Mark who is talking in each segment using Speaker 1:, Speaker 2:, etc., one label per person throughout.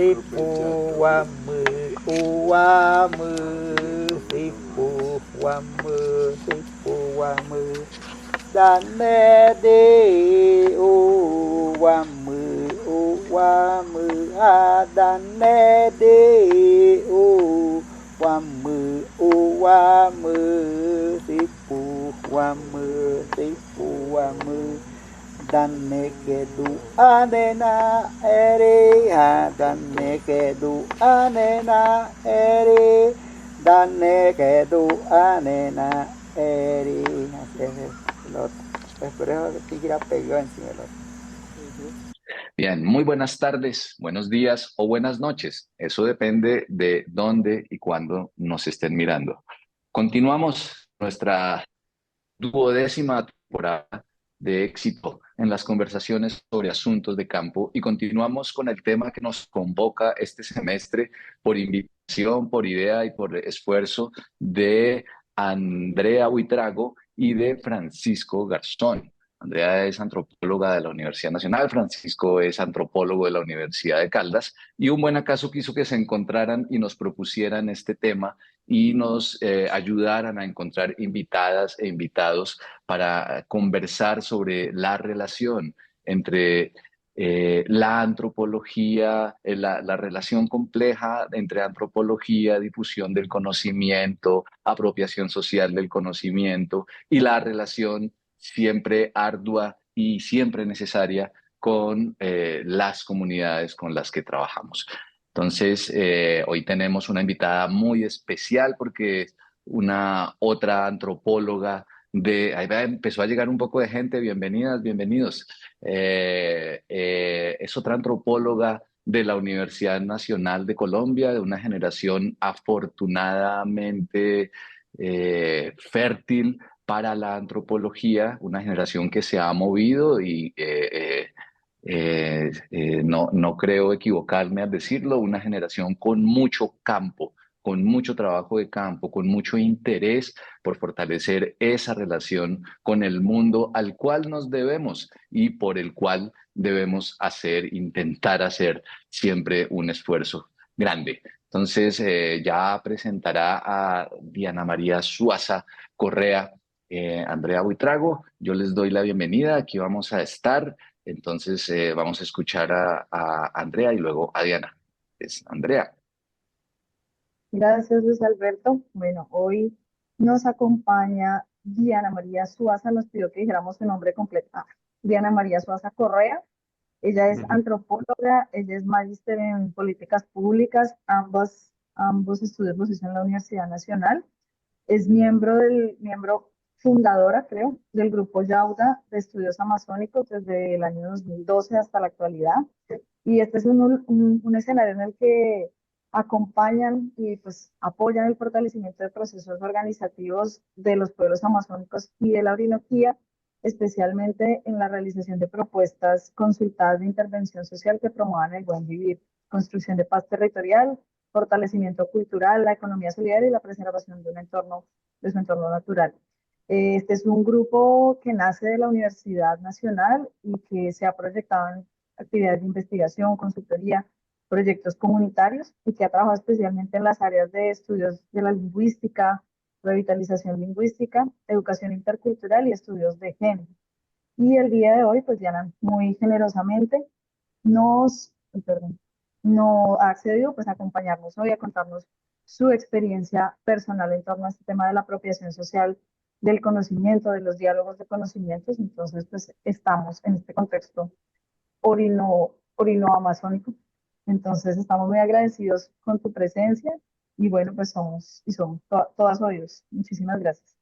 Speaker 1: sipu wamu uwamu sipu wamu sipu wamu dane de uwamu uwamu adane de uwamu uwamu sipu wamu sipu wamu dane kedu anena ere ha dane kedu anena ere dane kedu anena ere. Espero que quiera pegó encima del otro.
Speaker 2: Bien, muy buenas tardes, buenos días o buenas noches. Eso depende de dónde y cuándo nos estén mirando. Continuamos nuestra 12ª temporada de éxito en las conversaciones sobre asuntos de campo y continuamos con el tema que nos convoca este semestre por invitación, por idea y por esfuerzo de Andrea Buitrago y de Francisco Garzón. Andrea es antropóloga de la Universidad Nacional, Francisco es antropólogo de la Universidad de Caldas y un buen acaso quiso que se encontraran y nos propusieran este tema y nos ayudaran a encontrar invitadas e invitados para conversar sobre la relación entre la antropología, la relación compleja entre antropología, difusión del conocimiento, apropiación social del conocimiento y la relación siempre ardua y siempre necesaria con las comunidades con las que trabajamos. Entonces, hoy tenemos una invitada muy especial porque es una otra antropóloga ahí empezó a llegar un poco de gente, bienvenidas, bienvenidos. Es otra antropóloga de la Universidad Nacional de Colombia, de una generación afortunadamente fértil para la antropología, una generación que se ha movido y no creo equivocarme al decirlo, una generación con mucho campo, con mucho trabajo de campo, con mucho interés por fortalecer esa relación con el mundo al cual nos debemos y por el cual debemos intentar hacer siempre un esfuerzo grande. Entonces, ya presentará a Diana María Suaza Correa, Andrea Buitrago. Yo les doy la bienvenida, aquí vamos a estar. Entonces, vamos a escuchar a Andrea y luego a Diana. Es Andrea.
Speaker 3: Gracias, Luis Alberto. Bueno, hoy nos acompaña Diana María Suaza, nos pidió que dijéramos su nombre completo. Diana María Suaza Correa. Ella es antropóloga, ella es magíster en políticas públicas, ambos estudios los hizo en la Universidad Nacional. Es miembro fundadora, creo, del grupo Yauda de Estudios Amazónicos desde el año 2012 hasta la actualidad. Y este es un escenario en el que acompañan y pues apoyan el fortalecimiento de procesos organizativos de los pueblos amazónicos y de la Orinoquía, especialmente en la realización de propuestas consultadas de intervención social que promuevan el buen vivir, construcción de paz territorial, fortalecimiento cultural, la economía solidaria y la preservación de su entorno natural. Este es un grupo que nace de la Universidad Nacional y que se ha proyectado en actividades de investigación, consultoría, proyectos comunitarios y que ha trabajado especialmente en las áreas de estudios de la lingüística, revitalización lingüística, educación intercultural y estudios de género. Y el día de hoy, pues Diana muy generosamente perdón, no ha accedido pues a acompañarnos hoy a contarnos su experiencia personal en torno a este tema de la apropiación social del conocimiento, de los diálogos de conocimientos. Entonces, pues estamos en este contexto orino-amazónico. Entonces, estamos muy agradecidos con tu presencia y bueno, pues somos todas oídos. Muchísimas gracias.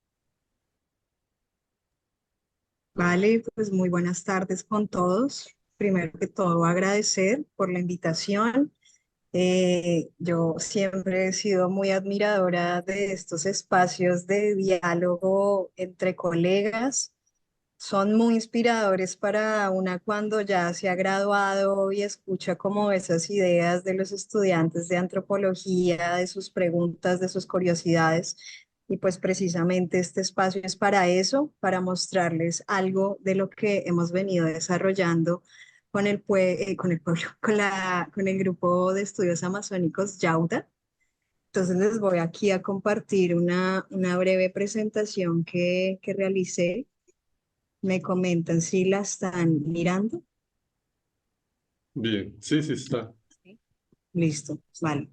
Speaker 4: Vale, pues muy buenas tardes con todos. Primero que todo, agradecer por la invitación. Yo siempre he sido muy admiradora de estos espacios de diálogo entre colegas. Son muy inspiradores para una cuando ya se ha graduado y escucha como esas ideas de los estudiantes de antropología, de sus preguntas, de sus curiosidades. Y pues precisamente este espacio es para eso, para mostrarles algo de lo que hemos venido desarrollando con el pueblo, con el grupo de estudios amazónicos Yauda. Entonces les voy aquí a compartir una breve presentación que realicé. Me comentan si la están mirando.
Speaker 5: Bien, sí, sí está.
Speaker 4: Sí. Listo, vale.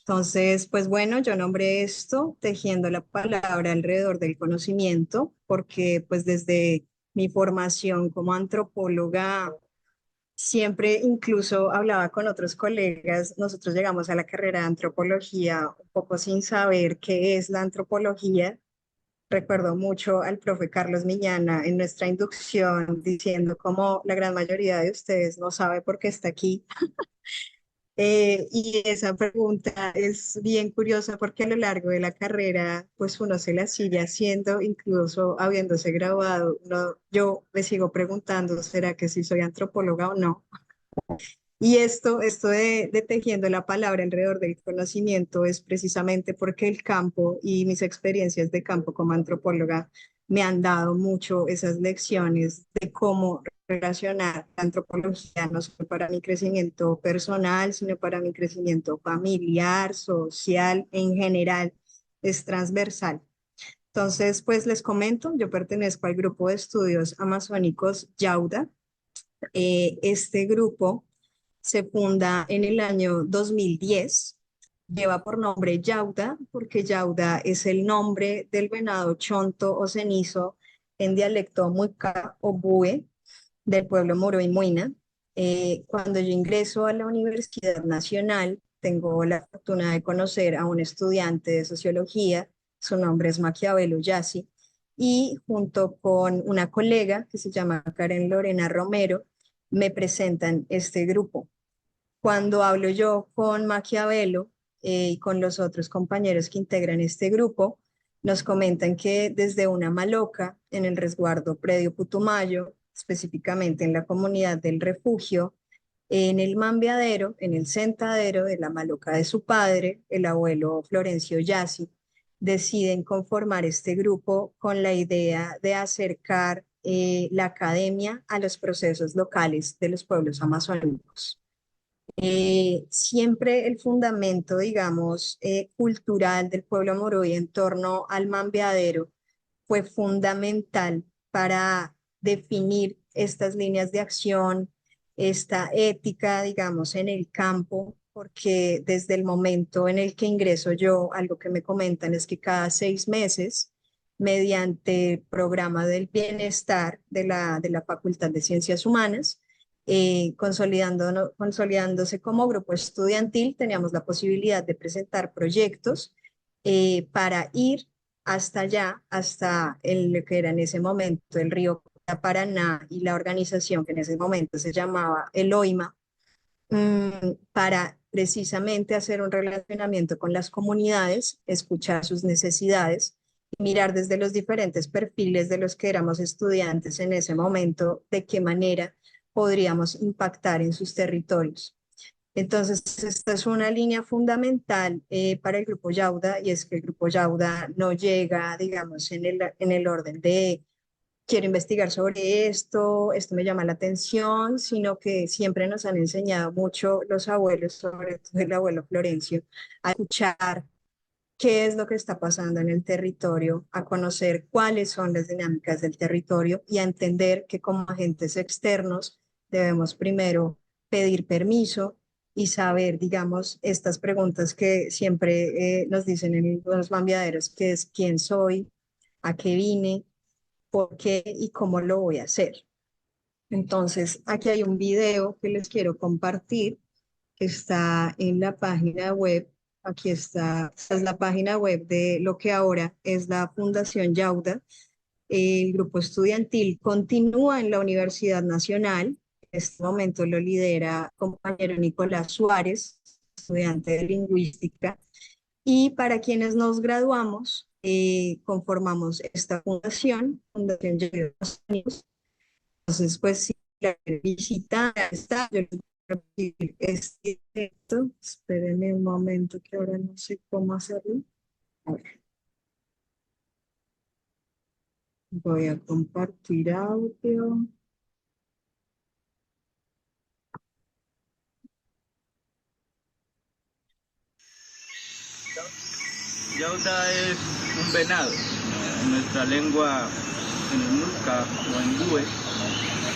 Speaker 4: Entonces, pues bueno, yo nombré esto tejiendo la palabra alrededor del conocimiento, porque pues desde mi formación como antropóloga, siempre incluso hablaba con otros colegas, nosotros llegamos a la carrera de antropología un poco sin saber qué es la antropología. Recuerdo mucho al profe Carlos Miñana en nuestra inducción diciendo como la gran mayoría de ustedes no sabe por qué está aquí. Y esa pregunta es bien curiosa porque a lo largo de la carrera, pues uno se la sigue haciendo, incluso habiéndose graduado. Yo me sigo preguntando, ¿será que sí soy antropóloga o no? Y esto de tejiendo la palabra alrededor del conocimiento es precisamente porque el campo y mis experiencias de campo como antropóloga me han dado mucho esas lecciones de cómo relacionar la antropología no solo para mi crecimiento personal, sino para mi crecimiento familiar, social, en general, es transversal. Entonces, pues les comento, yo pertenezco al grupo de estudios amazónicos Yauda. Este grupo se funda en el año 2010. Lleva por nombre Yauda, porque Yauda es el nombre del venado chonto o cenizo en dialecto muisca o bue del pueblo moro y muina. Cuando yo ingreso a la Universidad Nacional, tengo la fortuna de conocer a un estudiante de sociología, su nombre es Maquiavelo Yassi, y junto con una colega que se llama Karen Lorena Romero, me presentan este grupo. Cuando hablo yo con Maquiavelo y con los otros compañeros que integran este grupo, nos comentan que desde una maloca en el resguardo Predio Putumayo, específicamente en la comunidad del Refugio, en el mambeadero, en el sentadero de la maloca de su padre, el abuelo Florencio Yassi, deciden conformar este grupo con la idea de acercar la academia a los procesos locales de los pueblos amazónicos. Siempre el fundamento, digamos, cultural del pueblo moroy en torno al mambeadero fue fundamental para definir estas líneas de acción, esta ética, digamos, en el campo, porque desde el momento en el que ingreso yo, algo que me comentan es que cada 6 meses, mediante el programa del bienestar de la Facultad de Ciencias Humanas, consolidándose como grupo estudiantil, teníamos la posibilidad de presentar proyectos para ir hasta allá, hasta lo que era en ese momento el río Paraná y la organización que en ese momento se llamaba el OIMA, para precisamente hacer un relacionamiento con las comunidades, escuchar sus necesidades y mirar desde los diferentes perfiles de los que éramos estudiantes en ese momento, de qué manera podríamos impactar en sus territorios. Entonces, esta es una línea fundamental para el Grupo Yauda, y es que el Grupo Yauda no llega, digamos, en el orden de quiero investigar sobre esto me llama la atención, sino que siempre nos han enseñado mucho los abuelos, sobre todo el abuelo Florencio, a escuchar qué es lo que está pasando en el territorio, a conocer cuáles son las dinámicas del territorio y a entender que como agentes externos debemos primero pedir permiso y saber, digamos, estas preguntas que siempre nos dicen en los mambiaderos, que es quién soy, a qué vine, por qué y cómo lo voy a hacer. Entonces, aquí hay un video que les quiero compartir, que está en la página web. Aquí está, esta es la página web de lo que ahora es la Fundación Yauda. El grupo estudiantil continúa en la Universidad Nacional. En este momento lo lidera el compañero Nicolás Suárez, estudiante de lingüística. Y para quienes nos graduamos, conformamos esta fundación, Fundación Yauda. Entonces, pues si la visita está, yo les voy a repetir este texto. Espérenme un momento que ahora no sé cómo hacerlo. A ver, voy a compartir audio.
Speaker 5: Yauda es un venado. En nuestra lengua, en el Nusca o en Bue,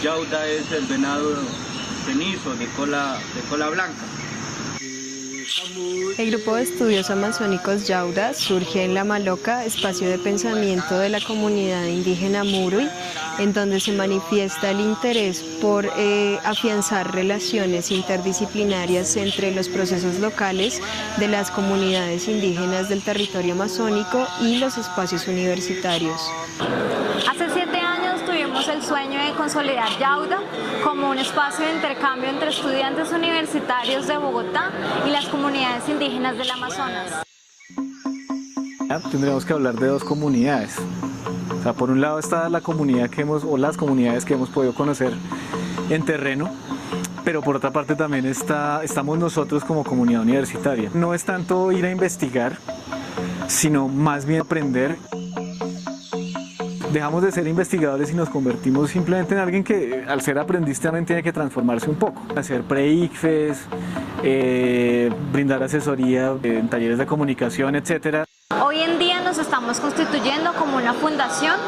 Speaker 5: Yauda es el venado cenizo de cola blanca.
Speaker 6: El grupo de estudios amazónicos Yauda surge en La Maloca, espacio de pensamiento de la comunidad indígena Murui, en donde se manifiesta el interés por afianzar relaciones interdisciplinarias entre los procesos locales de las comunidades indígenas del territorio amazónico y los espacios universitarios.
Speaker 7: Hace 7 años tuvimos el sueño de consolidar Yauda como un espacio de intercambio entre estudiantes universitarios de Bogotá y las comunidades indígenas del Amazonas.
Speaker 8: Tendríamos que hablar de dos comunidades. O sea, por un lado está la comunidad las comunidades que hemos podido conocer en terreno, pero por otra parte también estamos nosotros como comunidad universitaria. No es tanto ir a investigar, sino más bien aprender. Dejamos de ser investigadores y nos convertimos simplemente en alguien que al ser aprendiz también tiene que transformarse un poco. Hacer pre-ICFES, brindar asesoría en talleres de comunicación, etc.
Speaker 7: Hoy en día nos estamos constituyendo como una fundación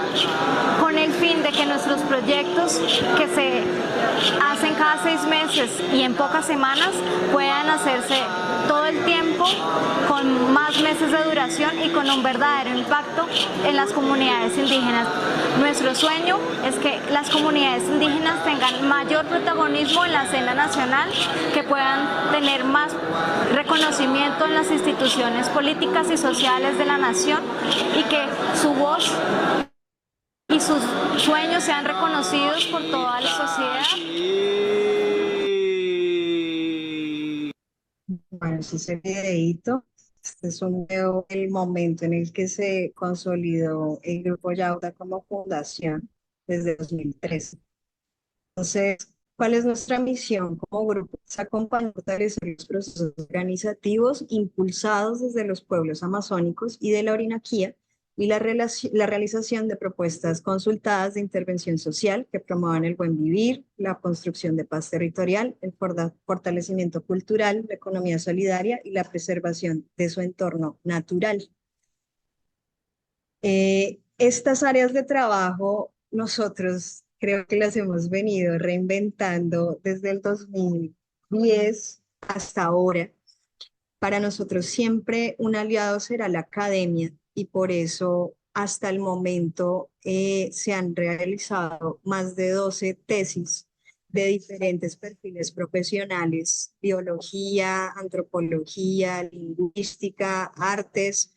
Speaker 7: con el fin de que nuestros proyectos que se hacen cada 6 meses y en pocas semanas puedan hacerse todo el tiempo con más meses de duración y con un verdadero impacto en las comunidades indígenas. Nuestro sueño es que las comunidades indígenas tengan mayor protagonismo en la escena nacional, que puedan tener más reconocimiento en las instituciones políticas y sociales de la nación y que su voz y sus sueños sean reconocidos por toda la sociedad.
Speaker 4: Bueno, ese es el videíto. Este es el momento en el que se consolidó el Grupo Yauda como fundación desde 2013. Entonces, ¿cuál es nuestra misión como grupo? Es acompañar y fortalecer los procesos organizativos impulsados desde los pueblos amazónicos y de la Orinoquía y la realización de propuestas consultadas de intervención social que promuevan el buen vivir, la construcción de paz territorial, el fortalecimiento cultural, la economía solidaria y la preservación de su entorno natural. Estas áreas de trabajo nosotros creo que las hemos venido reinventando desde el 2010 hasta ahora. Para nosotros siempre un aliado será la academia y por eso hasta el momento se han realizado más de 12 tesis de diferentes perfiles profesionales: biología, antropología, lingüística, artes,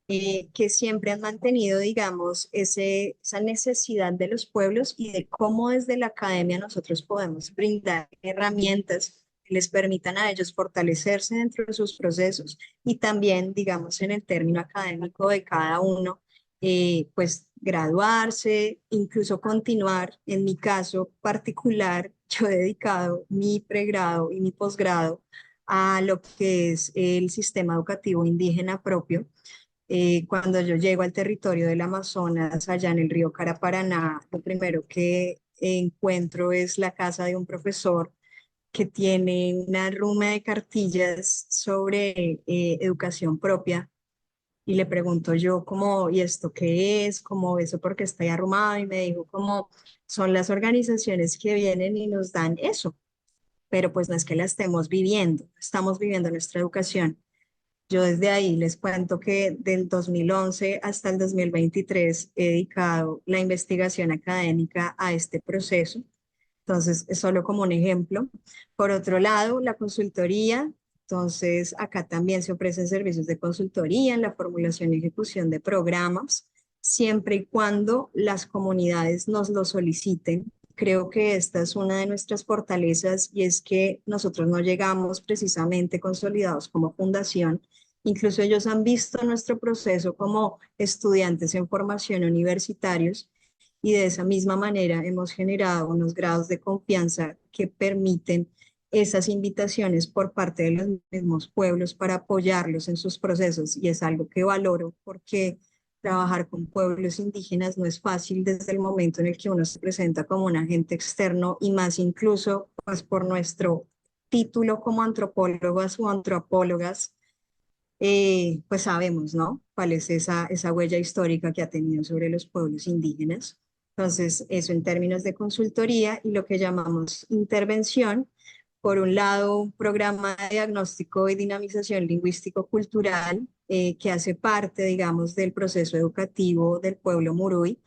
Speaker 4: que siempre han mantenido, digamos, esa necesidad de los pueblos y de cómo desde la academia nosotros podemos brindar herramientas que les permitan a ellos fortalecerse dentro de sus procesos y también, digamos, en el término académico de cada uno, pues graduarse, incluso continuar. En mi caso particular, yo he dedicado mi pregrado y mi posgrado a lo que es el sistema educativo indígena propio. Cuando yo llego al territorio del Amazonas, allá en el río Caraparaná, lo primero que encuentro es la casa de un profesor que tiene una ruma de cartillas sobre educación propia. Y le pregunto yo como, ¿y esto qué es? ¿Cómo eso? ¿Por qué está ahí arrumado? Y me dijo como, son las organizaciones que vienen y nos dan eso. Pero pues no es que la estemos viviendo, estamos viviendo nuestra educación. Yo desde ahí les cuento que del 2011 hasta el 2023 he dedicado la investigación académica a este proceso. Entonces, es solo como un ejemplo. Por otro lado, la consultoría. Entonces, acá también se ofrecen servicios de consultoría en la formulación y ejecución de programas, siempre y cuando las comunidades nos lo soliciten. Creo que esta es una de nuestras fortalezas y es que nosotros no llegamos precisamente consolidados como fundación. Incluso ellos han visto nuestro proceso como estudiantes en formación universitarios y de esa misma manera hemos generado unos grados de confianza que permiten esas invitaciones por parte de los mismos pueblos para apoyarlos en sus procesos, y es algo que valoro porque trabajar con pueblos indígenas no es fácil desde el momento en el que uno se presenta como un agente externo y más incluso pues por nuestro título como antropólogas o antropólogas. pues sabemos, ¿no? Cuál es esa huella histórica que ha tenido sobre los pueblos indígenas. Entonces, eso en términos de consultoría y lo que llamamos intervención. Por un lado, un programa de diagnóstico y dinamización lingüístico-cultural que hace parte, digamos, del proceso educativo del pueblo Muruy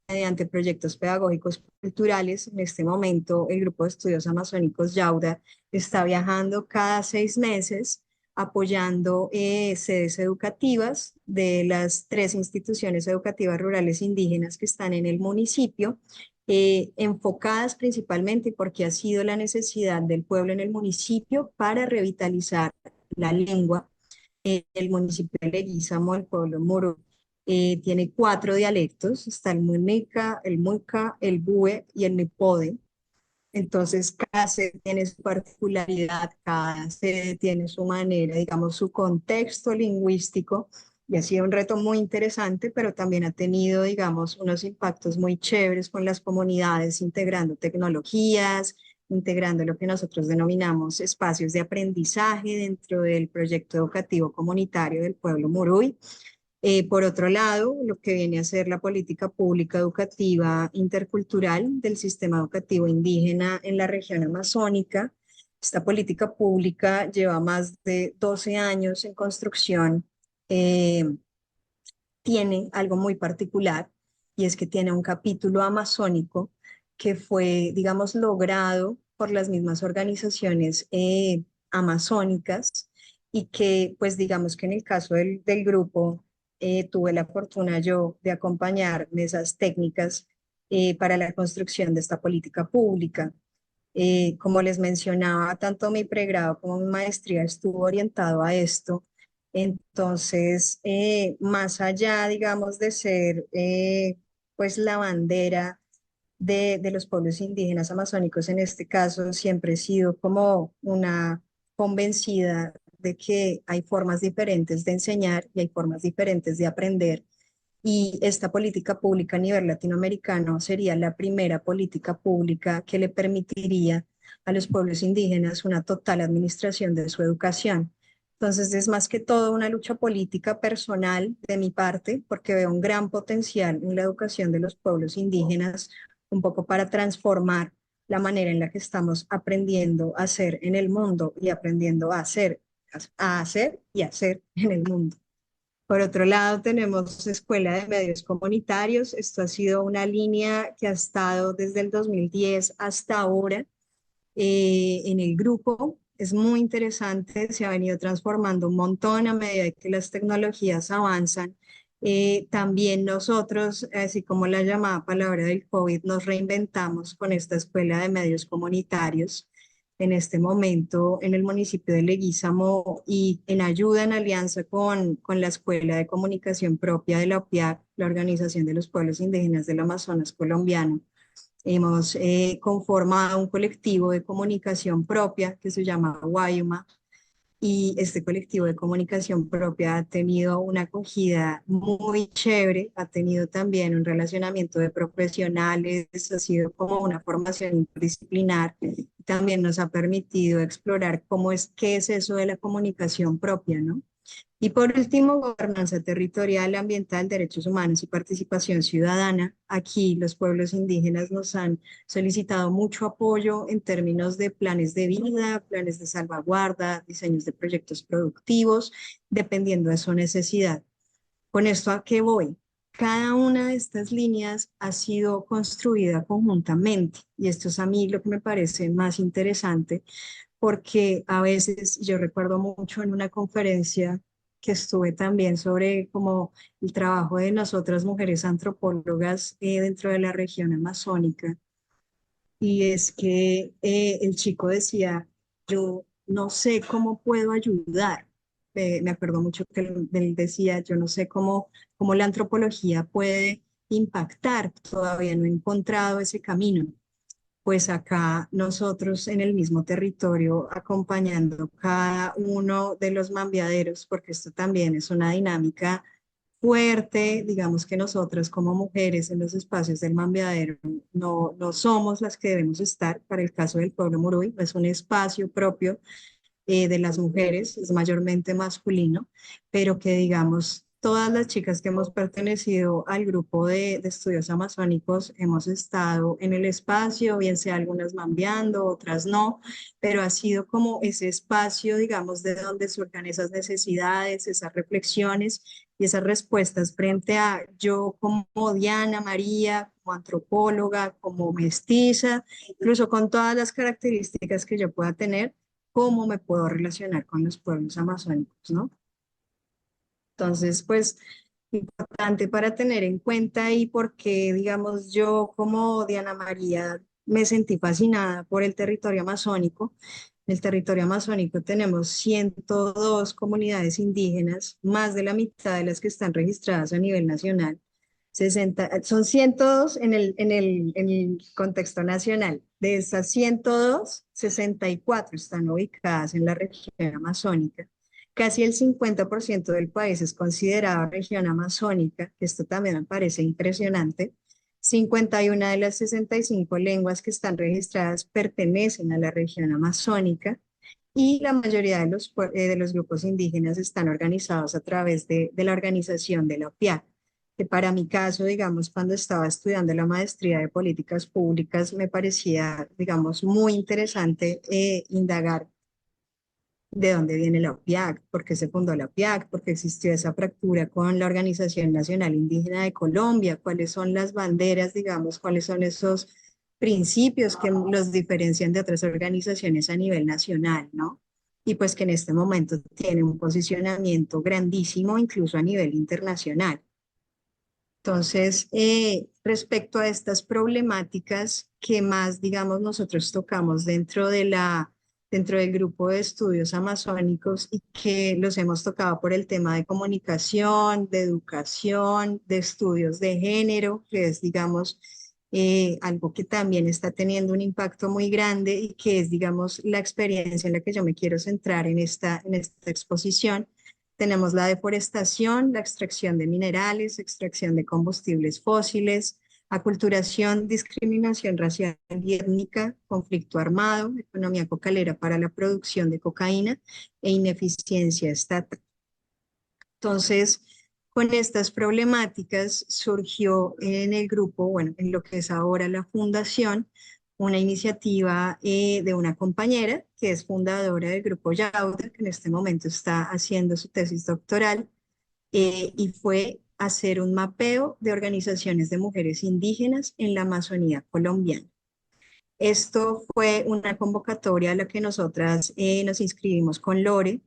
Speaker 4: mediante proyectos pedagógicos culturales. En este momento, el Grupo de Estudios Amazónicos Yauda está viajando cada 6 meses apoyando sedes educativas de las 3 instituciones educativas rurales indígenas que están en el municipio, enfocadas principalmente porque ha sido la necesidad del pueblo en el municipio para revitalizar la lengua. El municipio de Leguízamo, el pueblo moro, tiene 4 dialectos: está el munica, el muica, el bue y el mipode. Entonces, cada sede tiene su particularidad, cada sede tiene su manera, digamos, su contexto lingüístico, y ha sido un reto muy interesante, pero también ha tenido, digamos, unos impactos muy chéveres con las comunidades, integrando tecnologías, integrando lo que nosotros denominamos espacios de aprendizaje dentro del proyecto educativo comunitario del pueblo Muruy. Por otro lado, lo que viene a ser la política pública educativa intercultural del sistema educativo indígena en la región amazónica. Esta política pública lleva más de 12 años en construcción. Tiene algo muy particular, y es que tiene un capítulo amazónico que fue, digamos, logrado por las mismas organizaciones amazónicas, y que, pues, digamos que en el caso del grupo, tuve la fortuna yo de acompañar mesas técnicas para la construcción de esta política pública. Como les mencionaba, tanto mi pregrado como mi maestría estuvo orientado a esto. Entonces, más allá, digamos, de ser pues la bandera de los pueblos indígenas amazónicos, en este caso, siempre he sido como una convencida de que hay formas diferentes de enseñar y hay formas diferentes de aprender, y esta política pública a nivel latinoamericano sería la primera política pública que le permitiría a los pueblos indígenas una total administración de su educación. Entonces, es más que todo una lucha política personal de mi parte, porque veo un gran potencial en la educación de los pueblos indígenas, un poco para transformar la manera en la que estamos aprendiendo a hacer en el mundo y aprendiendo a hacer y hacer en el mundo. Por otro lado, tenemos Escuela de Medios Comunitarios. Esto ha sido una línea que ha estado desde el 2010 hasta ahora en el grupo. Es muy interesante, se ha venido transformando un montón a medida que las tecnologías avanzan. También nosotros, así como la llamada palabra del COVID, nos reinventamos con esta Escuela de Medios Comunitarios en este momento en el municipio de Leguízamo, y en ayuda, en alianza con la Escuela de Comunicación propia de la OPIAC, la Organización de los Pueblos Indígenas del Amazonas colombiano. Hemos conformado un colectivo de comunicación propia que se llama Guayuma, y este colectivo de comunicación propia ha tenido una acogida muy chévere, ha tenido también un relacionamiento de profesionales, ha sido como una formación interdisciplinar, también nos ha permitido explorar qué es eso de la comunicación propia, ¿no? Y por último, gobernanza territorial, ambiental, derechos humanos y participación ciudadana. Aquí los pueblos indígenas nos han solicitado mucho apoyo en términos de planes de vida, planes de salvaguarda, diseños de proyectos productivos, dependiendo de su necesidad. ¿Con esto a qué voy? Cada una de estas líneas ha sido construida conjuntamente, y esto es a mí lo que me parece más interesante, porque a veces yo recuerdo mucho en una conferencia que estuve también sobre como el trabajo de nosotras mujeres antropólogas dentro de la región amazónica, y es que el chico decía: yo no sé cómo puedo ayudar. Me acuerdo mucho que él decía: yo no sé cómo la antropología puede impactar, todavía no he encontrado ese camino. Pues acá nosotros en el mismo territorio, acompañando cada uno de los mambiaderos, porque esto también es una dinámica fuerte. Digamos que nosotras como mujeres en los espacios del mambiadero no somos las que debemos estar. Para el caso del pueblo Muruy, es un espacio propio de las mujeres, es mayormente masculino, pero que digamos, todas las chicas que hemos pertenecido al grupo de estudios amazónicos hemos estado en el espacio, bien sea algunas mambeando, otras no, pero ha sido como ese espacio, digamos, de donde surjan esas necesidades, esas reflexiones y esas respuestas frente a yo como Diana María, como antropóloga, como mestiza, incluso con todas las características que yo pueda tener, cómo me puedo relacionar con los pueblos amazónicos, ¿no? Entonces, pues, importante para tener en cuenta y porque, digamos, yo como Diana María me sentí fascinada por el territorio amazónico. En el territorio amazónico tenemos 102 comunidades indígenas, más de la mitad de las que están registradas a nivel nacional. 60, son 102 en el contexto nacional. De esas 102, 64 están ubicadas en la región amazónica. Casi el 50% del país es considerado región amazónica, que esto también me parece impresionante. 51 de las 65 lenguas que están registradas pertenecen a la región amazónica y la mayoría de los grupos indígenas están organizados a través de la organización de la OPIAC, que para mi caso, digamos, cuando estaba estudiando la maestría de políticas públicas, me parecía, digamos, muy interesante indagar de dónde viene la OPIAC, por qué se fundó la OPIAC, por qué existió esa fractura con la Organización Nacional Indígena de Colombia, cuáles son las banderas, digamos, cuáles son esos principios que los diferencian de otras organizaciones a nivel nacional, ¿no? Y pues que en este momento tiene un posicionamiento grandísimo, incluso a nivel internacional. Entonces, respecto a estas problemáticas que más, digamos, nosotros tocamos dentro del grupo de estudios amazónicos y que los hemos tocado por el tema de comunicación, de educación, de estudios de género, que es, digamos, algo que también está teniendo un impacto muy grande y que es, digamos, la experiencia en la que yo me quiero centrar en esta exposición. Tenemos la deforestación, la extracción de minerales, extracción de combustibles fósiles, aculturación, discriminación racial y étnica, conflicto armado, economía cocalera para la producción de cocaína e ineficiencia estatal. Entonces, con estas problemáticas surgió en el grupo, bueno, en lo que es ahora la fundación, una iniciativa de una compañera que es fundadora del grupo Yauda, que en este momento está haciendo su tesis doctoral, y fue hacer un mapeo de organizaciones de mujeres indígenas en la Amazonía colombiana. Esto fue una convocatoria a la que nosotras nos inscribimos con Lore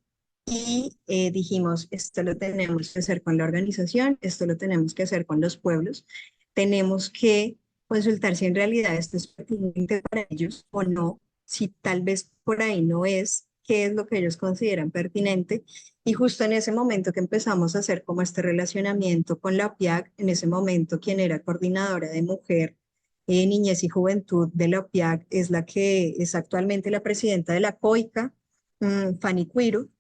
Speaker 4: y dijimos, esto lo tenemos que hacer con la organización, esto lo tenemos que hacer con los pueblos, tenemos que consultar si en realidad esto es pertinente para ellos o no, si tal vez por ahí no es, qué es lo que ellos consideran pertinente. Y justo en ese momento que empezamos a hacer como este relacionamiento con la OPIAC, en ese momento quien era coordinadora de mujer, niñez y juventud de la OPIAC es la que es actualmente la presidenta de la COICA, Fanny Quiru.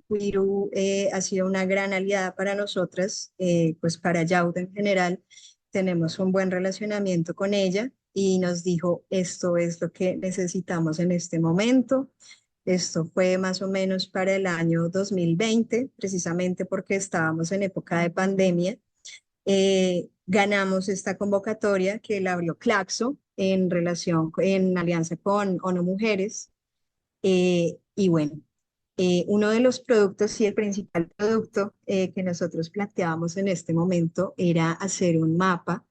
Speaker 4: Quiru ha sido una gran aliada para nosotras, pues para Yauda en general. Tenemos un buen relacionamiento con ella y nos dijo, esto es lo que necesitamos en este momento. Esto fue más o menos para el año 2020, precisamente porque estábamos en época de pandemia. Ganamos esta convocatoria que la abrió Claxo en alianza con ONU Mujeres. Y bueno, uno de los productos y el principal producto que nosotros planteábamos en este momento era hacer un mapa,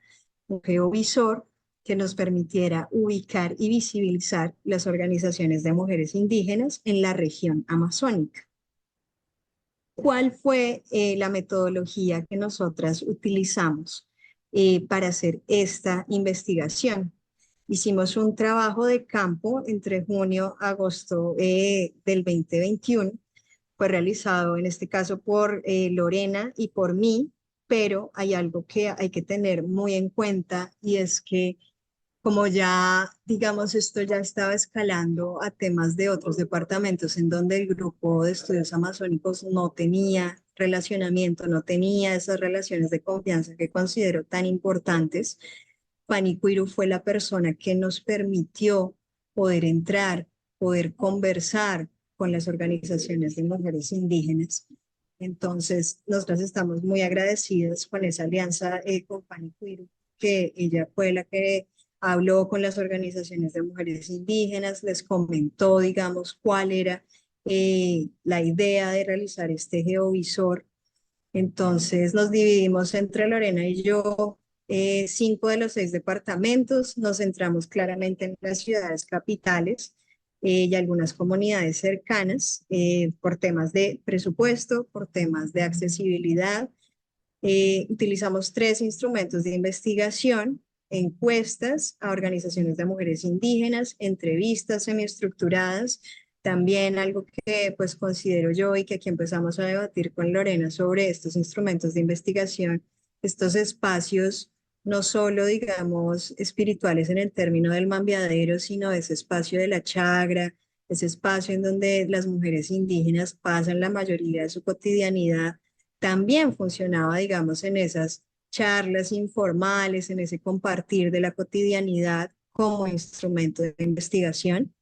Speaker 4: un geovisor que nos permitiera ubicar y visibilizar las organizaciones de mujeres indígenas en la región amazónica. ¿Cuál fue la metodología que nosotras utilizamos para hacer esta investigación? Hicimos un trabajo de campo entre junio y agosto del 2021. Fue realizado en este caso por Lorena y por mí, pero hay algo que hay que tener muy en cuenta y es que como ya, digamos, esto ya estaba escalando a temas de otros departamentos en donde el grupo de estudios amazónicos no tenía relacionamiento, no tenía esas relaciones de confianza que considero tan importantes, Fanny Quiru fue la persona que nos permitió poder entrar, poder conversar con las organizaciones de mujeres indígenas. Entonces, nosotras estamos muy agradecidas con esa alianza con Fanny Quiru, que ella fue la que habló con las organizaciones de mujeres indígenas, les comentó, digamos, cuál era la idea de realizar este geovisor. Entonces nos dividimos entre Lorena y yo, 5 de los 6 departamentos, nos centramos claramente en las ciudades capitales y algunas comunidades cercanas por temas de presupuesto, por temas de accesibilidad. Utilizamos 3 instrumentos de investigación: encuestas a organizaciones de mujeres indígenas, entrevistas semiestructuradas. También algo que pues considero yo y que aquí empezamos a debatir con Lorena sobre estos instrumentos de investigación, estos espacios no solo, digamos, espirituales en el término del mambiadero, sino ese espacio de la chagra, ese espacio en donde las mujeres indígenas pasan la mayoría de su cotidianidad, también funcionaba, digamos, en esas charlas informales, en ese compartir de la cotidianidad como instrumento de investigación.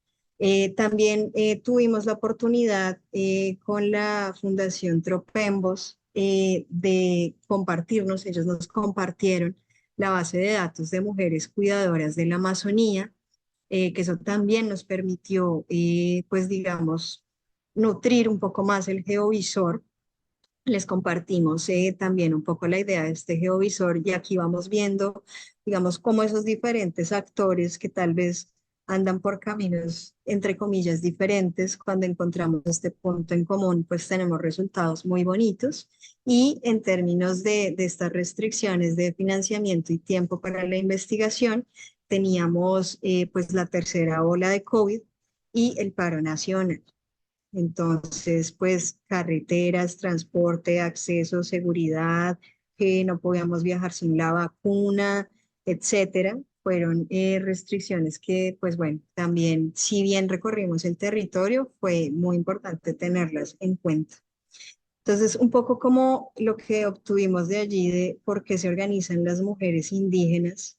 Speaker 4: También tuvimos la oportunidad con la Fundación Tropembos de compartirnos, ellos nos compartieron la base de datos de mujeres cuidadoras de la Amazonía, que eso también nos permitió, pues digamos, nutrir un poco más el geovisor. Les compartimos también un poco la idea de este geovisor y aquí vamos viendo, digamos, cómo esos diferentes actores que tal vez andan por caminos, entre comillas, diferentes, cuando encontramos este punto en común, pues tenemos resultados muy bonitos. Y en términos de estas restricciones de financiamiento y tiempo para la investigación, teníamos pues la tercera ola de COVID y el paro nacional. Entonces, pues carreteras, transporte, acceso, seguridad, que no podíamos viajar sin la vacuna, etcétera. Fueron restricciones que, pues bueno, también, si bien recorrimos el territorio, fue muy importante tenerlas en cuenta. Entonces, un poco como lo que obtuvimos de allí, de por qué se organizan las mujeres indígenas.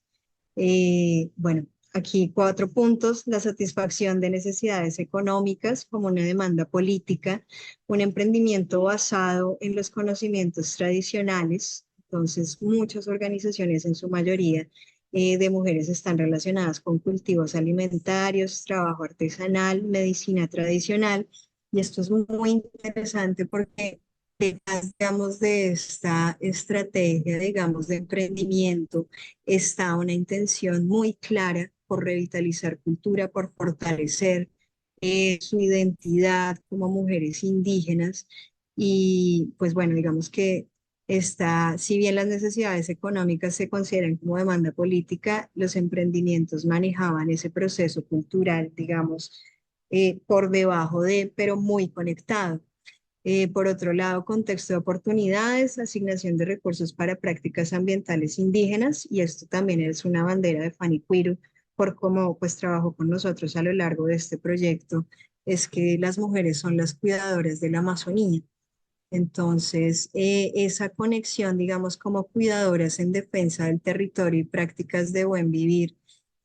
Speaker 4: Bueno, aquí 4 puntos: la satisfacción de necesidades económicas como una demanda política, un emprendimiento basado en los conocimientos tradicionales. Entonces, muchas organizaciones, en su mayoría de mujeres, están relacionadas con cultivos alimentarios, trabajo artesanal, medicina tradicional. Y esto es muy interesante porque detrás, digamos, de esta estrategia, digamos, de emprendimiento, está una intención muy clara por revitalizar cultura, por fortalecer su identidad como mujeres indígenas. Y pues bueno, digamos que está, si bien las necesidades económicas se consideran como demanda política, los emprendimientos manejaban ese proceso cultural, digamos, por debajo de, pero muy conectado. Por otro lado, contexto de oportunidades, asignación de recursos para prácticas ambientales indígenas, y esto también es una bandera de Fanny Quiru, por cómo pues trabajó con nosotros a lo largo de este proyecto, es que las mujeres son las cuidadoras de la Amazonía. Entonces, esa conexión, digamos, como cuidadoras en defensa del territorio y prácticas de buen vivir,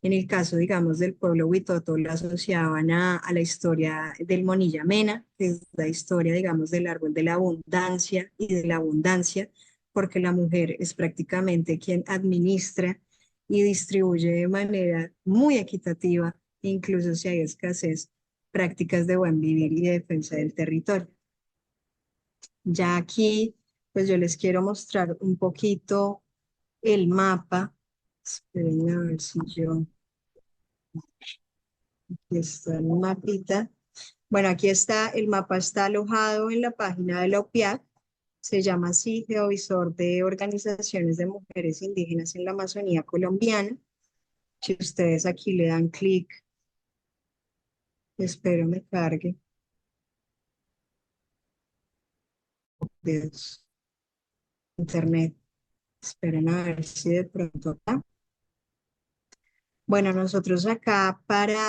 Speaker 4: en el caso, digamos, del pueblo Huitoto, la asociaban a la historia del Monilla Mena, que es la historia, digamos, del árbol de la abundancia y de la abundancia, porque la mujer es prácticamente quien administra y distribuye de manera muy equitativa, incluso si hay escasez, prácticas de buen vivir y de defensa del territorio. Ya aquí, pues yo les quiero mostrar un poquito el mapa. Esperen a ver si yo... Aquí está el mapita. Bueno, aquí está, el mapa está alojado en la página de la OPIAC. Se llama así, Geovisor de Organizaciones de Mujeres Indígenas en la Amazonía Colombiana. Si ustedes aquí le dan clic, espero me cargue. Dios. Internet. Esperen a ver si de pronto acá. Bueno, nosotros acá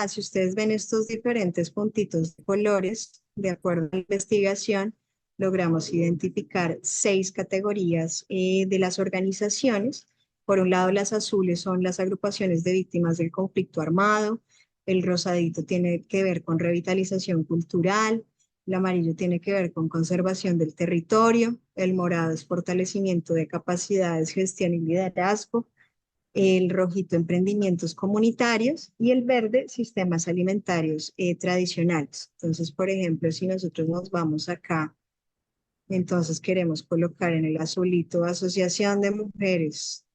Speaker 4: si ustedes ven estos diferentes puntitos de colores, de acuerdo a la investigación, logramos identificar 6 categorías de las organizaciones. Por un lado, las azules son las agrupaciones de víctimas del conflicto armado, el rosadito tiene que ver con revitalización cultural, el amarillo tiene que ver con conservación del territorio, el morado es fortalecimiento de capacidades, gestión y liderazgo, el rojito emprendimientos comunitarios y el verde sistemas alimentarios tradicionales. Entonces, por ejemplo, si nosotros nos vamos acá, entonces queremos colocar en el azulito Asociación de Mujeres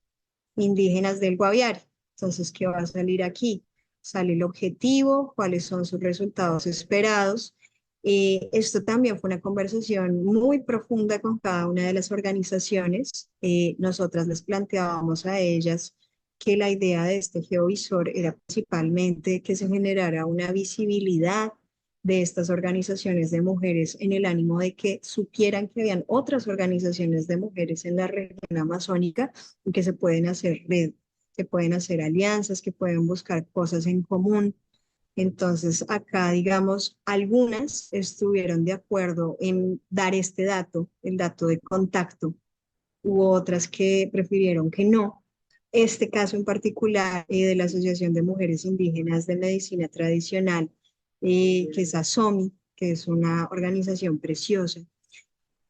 Speaker 4: Indígenas del Guaviare. Entonces, ¿qué va a salir aquí? Sale el objetivo, cuáles son sus resultados esperados. Esto también fue una conversación muy profunda con cada una de las organizaciones. Nosotras les planteábamos a ellas que la idea de este geovisor era principalmente que se generara una visibilidad de estas organizaciones de mujeres en el ánimo de que supieran que habían otras organizaciones de mujeres en la región amazónica y que se pueden hacer red, que pueden hacer alianzas, que pueden buscar cosas en común. Entonces, acá, digamos, algunas estuvieron de acuerdo en dar este dato, el dato de contacto, u otras que prefirieron que no. Este caso en particular de la Asociación de Mujeres Indígenas de Medicina Tradicional, que es ASOMI, que es una organización preciosa.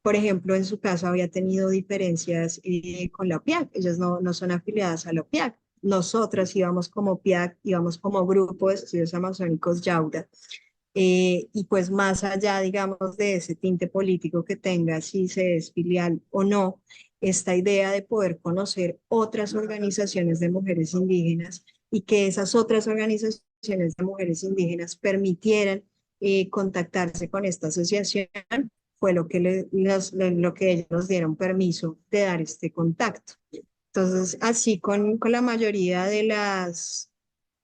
Speaker 4: Por ejemplo, en su caso había tenido diferencias con la OPIAC. Ellas no son afiliadas a la OPIAC. Nosotras íbamos como PIAC, íbamos como Grupo de Estudios Amazónicos Yauda. Y pues más allá, digamos, de ese tinte político que tenga, si se es filial o no, esta idea de poder conocer otras organizaciones de mujeres indígenas y que esas otras organizaciones de mujeres indígenas permitieran contactarse con esta asociación fue lo que, lo que ellos nos dieron permiso de dar este contacto. Entonces, así con la mayoría de las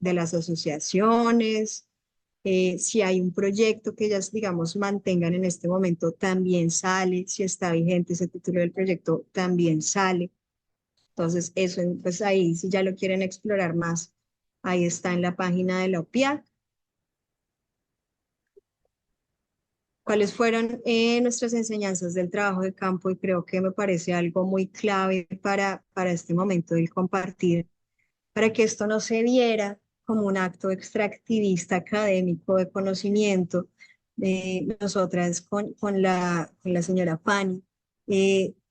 Speaker 4: asociaciones, si hay un proyecto que ellas, digamos, mantengan en este momento, también sale. Si está vigente ese título del proyecto, también sale. Entonces, eso, pues ahí, si ya lo quieren explorar más, ahí está en la página de la OPIAC. ¿Cuáles fueron nuestras enseñanzas del trabajo de campo? Y creo que me parece algo muy clave para este momento del compartir, para que esto no se viera como un acto extractivista académico de conocimiento. Nosotras con la señora Fanny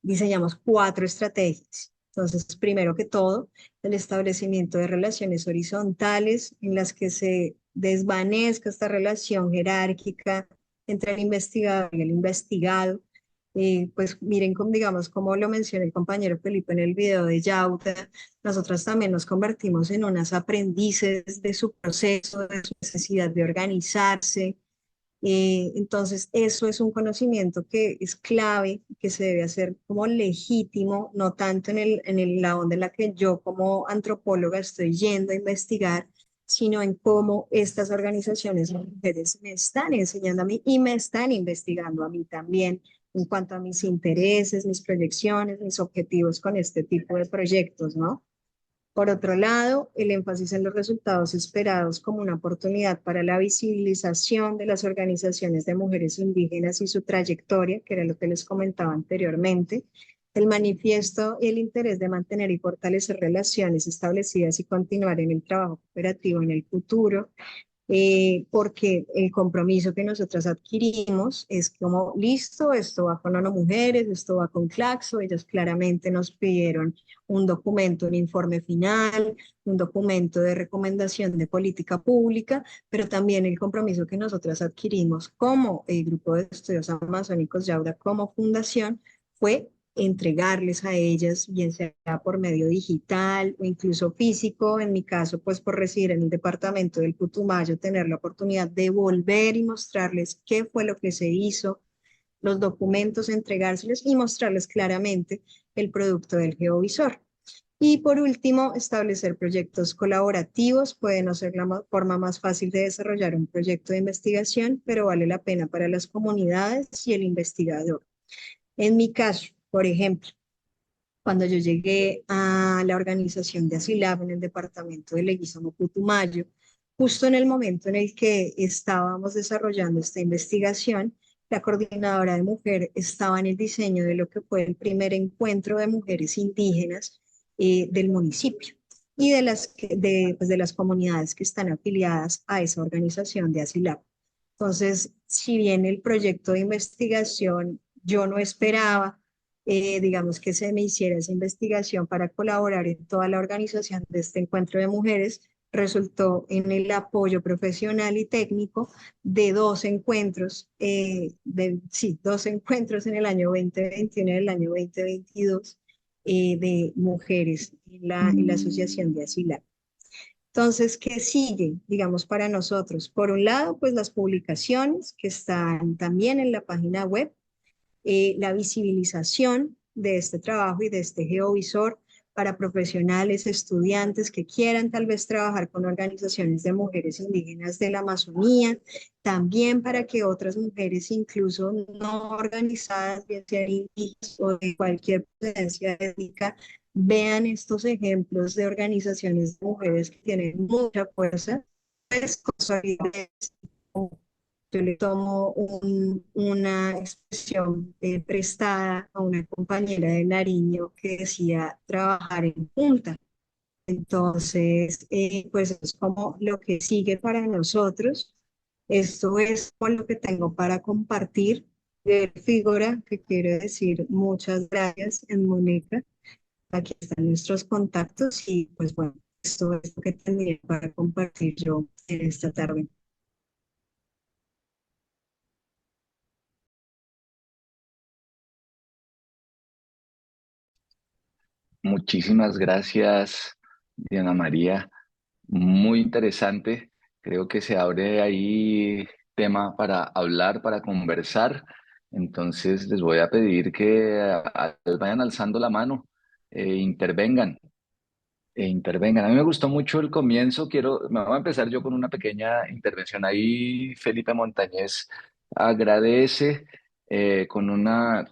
Speaker 4: diseñamos 4 estrategias. Entonces, primero que todo, el establecimiento de relaciones horizontales en las que se desvanezca esta relación jerárquica entre el investigador y el investigado. Pues miren, digamos, como lo mencionó el compañero Felipe en el video de Yauda, nosotras también nos convertimos en unas aprendices de su proceso, de su necesidad de organizarse. Entonces, eso es un conocimiento que es clave, que se debe hacer como legítimo, no tanto en la onda en la que yo como antropóloga estoy yendo a investigar, sino en cómo estas organizaciones de mujeres me están enseñando a mí y me están investigando a mí también en cuanto a mis intereses, mis proyecciones, mis objetivos con este tipo de proyectos, ¿no? Por otro lado, el énfasis en los resultados esperados como una oportunidad para la visibilización de las organizaciones de mujeres indígenas y su trayectoria, que era lo que les comentaba anteriormente, el manifiesto y el interés de mantener y fortalecer relaciones establecidas y continuar en el trabajo cooperativo en el futuro, porque el compromiso que nosotras adquirimos es como, listo, esto va con ONU Mujeres, esto va con Claxo. Ellos claramente nos pidieron un documento, un informe final, un documento de recomendación de política pública, pero también el compromiso que nosotras adquirimos como el Grupo de Estudios Amazónicos Yauda, como fundación, fue entregarles a ellas, bien sea por medio digital o incluso físico. En mi caso, pues por residir en el departamento del Putumayo, tener la oportunidad de volver y mostrarles qué fue lo que se hizo, los documentos, entregárselos y mostrarles claramente el producto del geovisor. Y por último, establecer proyectos colaborativos. Puede no ser la forma más fácil de desarrollar un proyecto de investigación, pero vale la pena para las comunidades y el investigador. En mi caso, por ejemplo, cuando yo llegué a la organización de ASILAB en el departamento de Leguízamo, Putumayo, justo en el momento en el que estábamos desarrollando esta investigación, la coordinadora de mujer estaba en el diseño de lo que fue el primer encuentro de mujeres indígenas del municipio. y pues, de las comunidades que están afiliadas a esa organización de ASILAP. Entonces, si bien el proyecto de investigación yo no esperaba, digamos, que se me hiciera esa investigación para colaborar en toda la organización de este encuentro de mujeres, resultó en el apoyo profesional y técnico de dos encuentros, sí, dos encuentros en el año 2021 y el año 2022 de mujeres en la Asociación de ASILAP. Entonces, ¿qué sigue, digamos, para nosotros? Por un lado, pues las publicaciones que están también en la página web, la visibilización de este trabajo y de este geovisor para profesionales, estudiantes que quieran tal vez trabajar con organizaciones de mujeres indígenas de la Amazonía, también para que otras mujeres, incluso no organizadas, bien sean indígenas o de cualquier procedencia étnica, vean estos ejemplos de organizaciones de mujeres que tienen mucha fuerza, pues consolidar. Yo le tomo una expresión prestada a una compañera de Nariño que decía trabajar en punta. Entonces, pues es como lo que sigue para nosotros. Esto es con lo que tengo para compartir. Figura, que quiero decir muchas gracias en Mónica. Aquí están nuestros contactos y pues bueno, esto es lo que tendría para compartir yo en esta tarde.
Speaker 2: Muchísimas gracias, Diana María. Muy interesante. Creo que se abre ahí tema para hablar, para conversar. Entonces les voy a pedir que vayan alzando la mano, intervengan. Intervengan. A mí me gustó mucho el comienzo. Me voy a empezar yo con una pequeña intervención ahí. Felipe Montañez agradece con una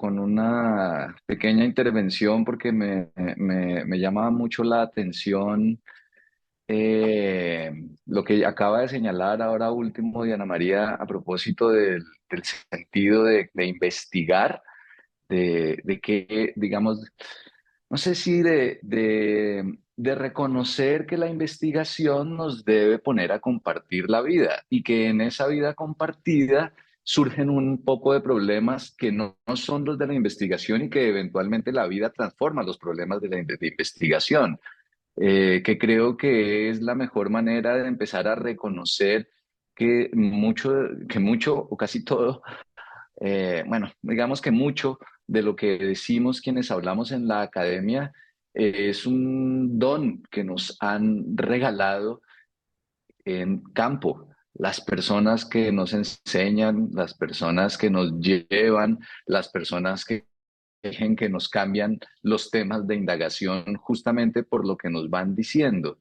Speaker 2: pequeña intervención porque me llama mucho la atención eh, lo que acaba de señalar ahora último Diana María a propósito del sentido de investigar, de que, digamos, no sé si de reconocer que la investigación nos debe poner a compartir la vida y que en esa vida compartida surgen un poco de problemas que no son los de la investigación y que eventualmente la vida transforma los problemas de investigación, que creo que es la mejor manera de empezar a reconocer que mucho o casi todo, bueno, digamos que mucho de lo que decimos quienes hablamos en la academia es un don que nos han regalado en campo. Las personas que nos enseñan, las personas que nos llevan, las personas que dejen que nos cambian los temas de indagación justamente por lo que nos van diciendo.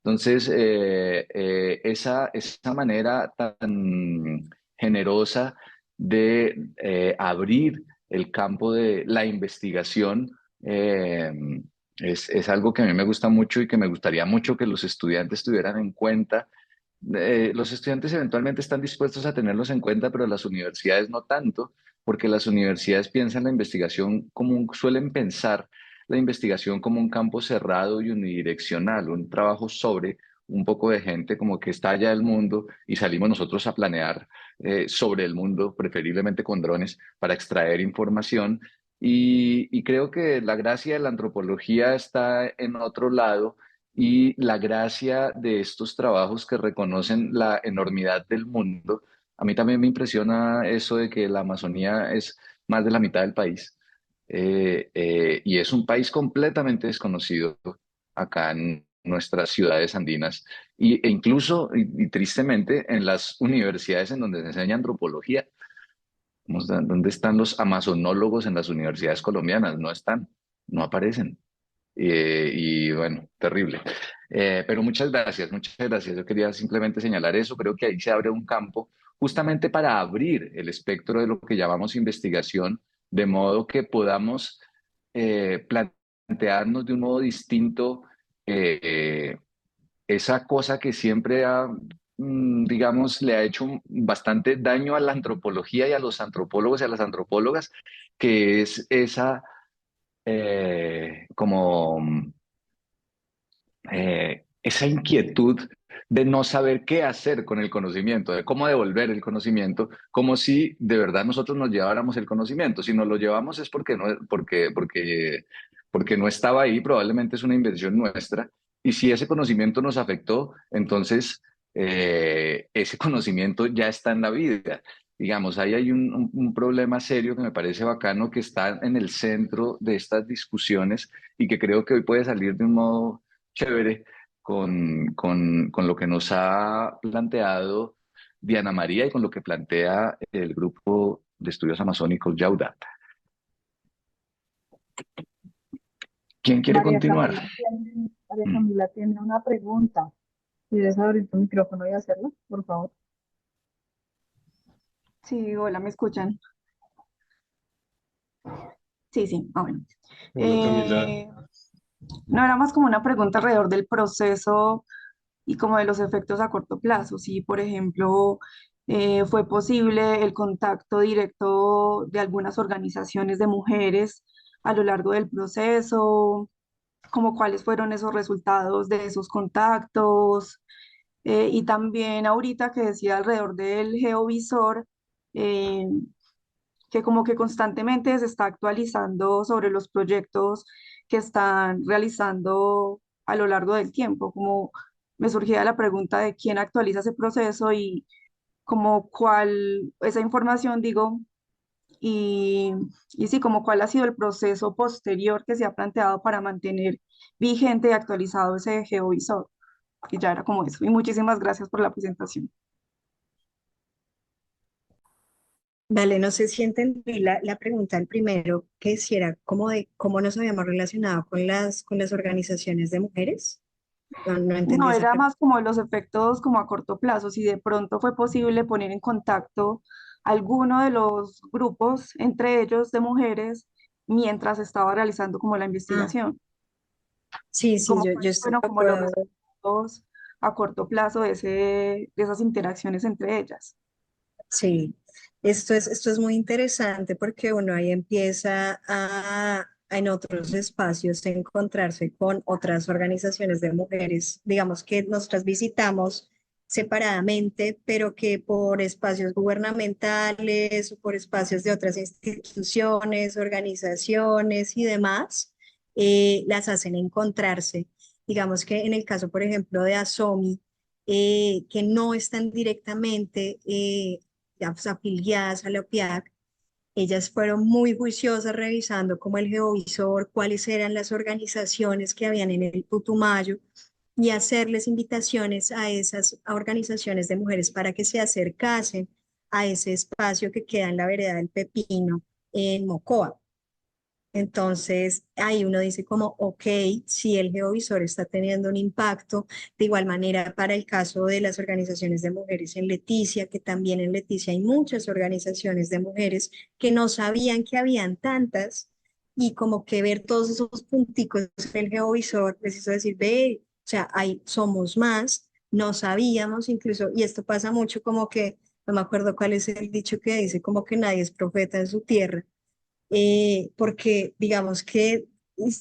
Speaker 2: Entonces, esa manera tan generosa de abrir el campo de la investigación es algo que a mí me gusta mucho y que me gustaría mucho que los estudiantes tuvieran en cuenta. Los estudiantes eventualmente están dispuestos a tenerlos en cuenta, pero las universidades no tanto, porque las universidades piensan la investigación suelen pensar la investigación como un campo cerrado y unidireccional, un trabajo sobre un poco de gente como que está allá el mundo y salimos nosotros a planear sobre el mundo, preferiblemente con drones, para extraer información. Y creo que la gracia de la antropología está en otro lado y la gracia de estos trabajos que reconocen la enormidad del mundo. A mí también me impresiona eso de que la Amazonía es más de la mitad del país, y es un país completamente desconocido acá en nuestras ciudades andinas e incluso y tristemente en las universidades en donde se enseña antropología. ¿Dónde están los amazonólogos en las universidades colombianas? No están, no aparecen. Y bueno, terrible. Pero muchas gracias, muchas gracias. Yo quería simplemente señalar eso. Creo que ahí se abre un campo justamente para abrir el espectro de lo que llamamos investigación, de modo que podamos plantearnos de un modo distinto esa cosa que siempre digamos, le ha hecho bastante daño a la antropología y a los antropólogos y a las antropólogas, que es esa como esa inquietud de no saber qué hacer con el conocimiento, de cómo devolver el conocimiento, como si de verdad nosotros nos lleváramos el conocimiento. Si nos lo llevamos es porque no estaba ahí, probablemente es una invención nuestra. Y si ese conocimiento nos afectó, entonces ese conocimiento ya está en la vida. Digamos, ahí hay un problema serio que me parece bacano, que está en el centro de estas discusiones y que creo que hoy puede salir de un modo chévere con lo que nos ha planteado Diana María y con lo que plantea el grupo de estudios amazónicos Yauda. ¿Quién quiere continuar?
Speaker 3: María Camila tiene una pregunta. ¿Quieres abrir tu micrófono y hacerlo, por favor?
Speaker 9: Sí, hola, ¿me escuchan? Sí, sí, bueno.
Speaker 10: Hola Camila.
Speaker 9: No era más como una pregunta alrededor del proceso y como de los efectos a corto plazo. Si, por ejemplo, fue posible el contacto directo de algunas organizaciones de mujeres a lo largo del proceso, como cuáles fueron esos resultados de esos contactos. Y también ahorita que decía alrededor del geovisor, eh, que como que constantemente se está actualizando sobre los proyectos que están realizando a lo largo del tiempo, como me surgía la pregunta de quién actualiza ese proceso y como cuál, esa información, digo, y, y sí, como cuál ha sido el proceso posterior que se ha planteado para mantener vigente y actualizado ese geovisor. Y ya era como eso. Y muchísimas gracias por la presentación.
Speaker 4: Vale, no sé si entendí la pregunta el primero, que si era como de cómo nos habíamos relacionado con las organizaciones de mujeres. No, no entendí
Speaker 9: No,
Speaker 4: esa
Speaker 9: era
Speaker 4: pregunta.
Speaker 9: más como los efectos como a corto plazo, si de pronto fue posible poner en contacto alguno de los grupos, entre ellos de mujeres, mientras estaba realizando como la
Speaker 4: Ah,
Speaker 9: investigación,
Speaker 4: sí,
Speaker 9: y
Speaker 4: sí,
Speaker 9: como
Speaker 4: yo
Speaker 9: cuáles
Speaker 4: estoy
Speaker 9: fueron
Speaker 4: de
Speaker 9: como los
Speaker 4: acuerdo.
Speaker 9: resultados a corto plazo de de esas interacciones entre ellas.
Speaker 4: Sí, esto es muy interesante porque uno ahí empieza en otros espacios a encontrarse con otras organizaciones de mujeres, digamos que nosotras visitamos separadamente, pero que por espacios gubernamentales o por espacios de otras instituciones, organizaciones y demás, las hacen encontrarse. Digamos que en el caso, por ejemplo, de ASOMI, que no están directamente ya, pues, afiliadas a la OPIAC, ellas fueron muy juiciosas revisando como el geovisor, cuáles eran las organizaciones que habían en el Putumayo y hacerles invitaciones a esas organizaciones de mujeres para que se acercasen a ese espacio que queda en la vereda del Pepino en Mocoa. Entonces, ahí uno dice como, ok, si el geovisor está teniendo un impacto, de igual manera para el caso de las organizaciones de mujeres en Leticia, que también en Leticia hay muchas organizaciones de mujeres que no sabían que habían tantas, y como que ver todos esos punticos del geovisor, les hizo decir, ve, o sea, ahí somos más, no sabíamos incluso, y esto pasa mucho como que, no me acuerdo cuál es el dicho que dice, como que nadie es profeta en su tierra, porque digamos que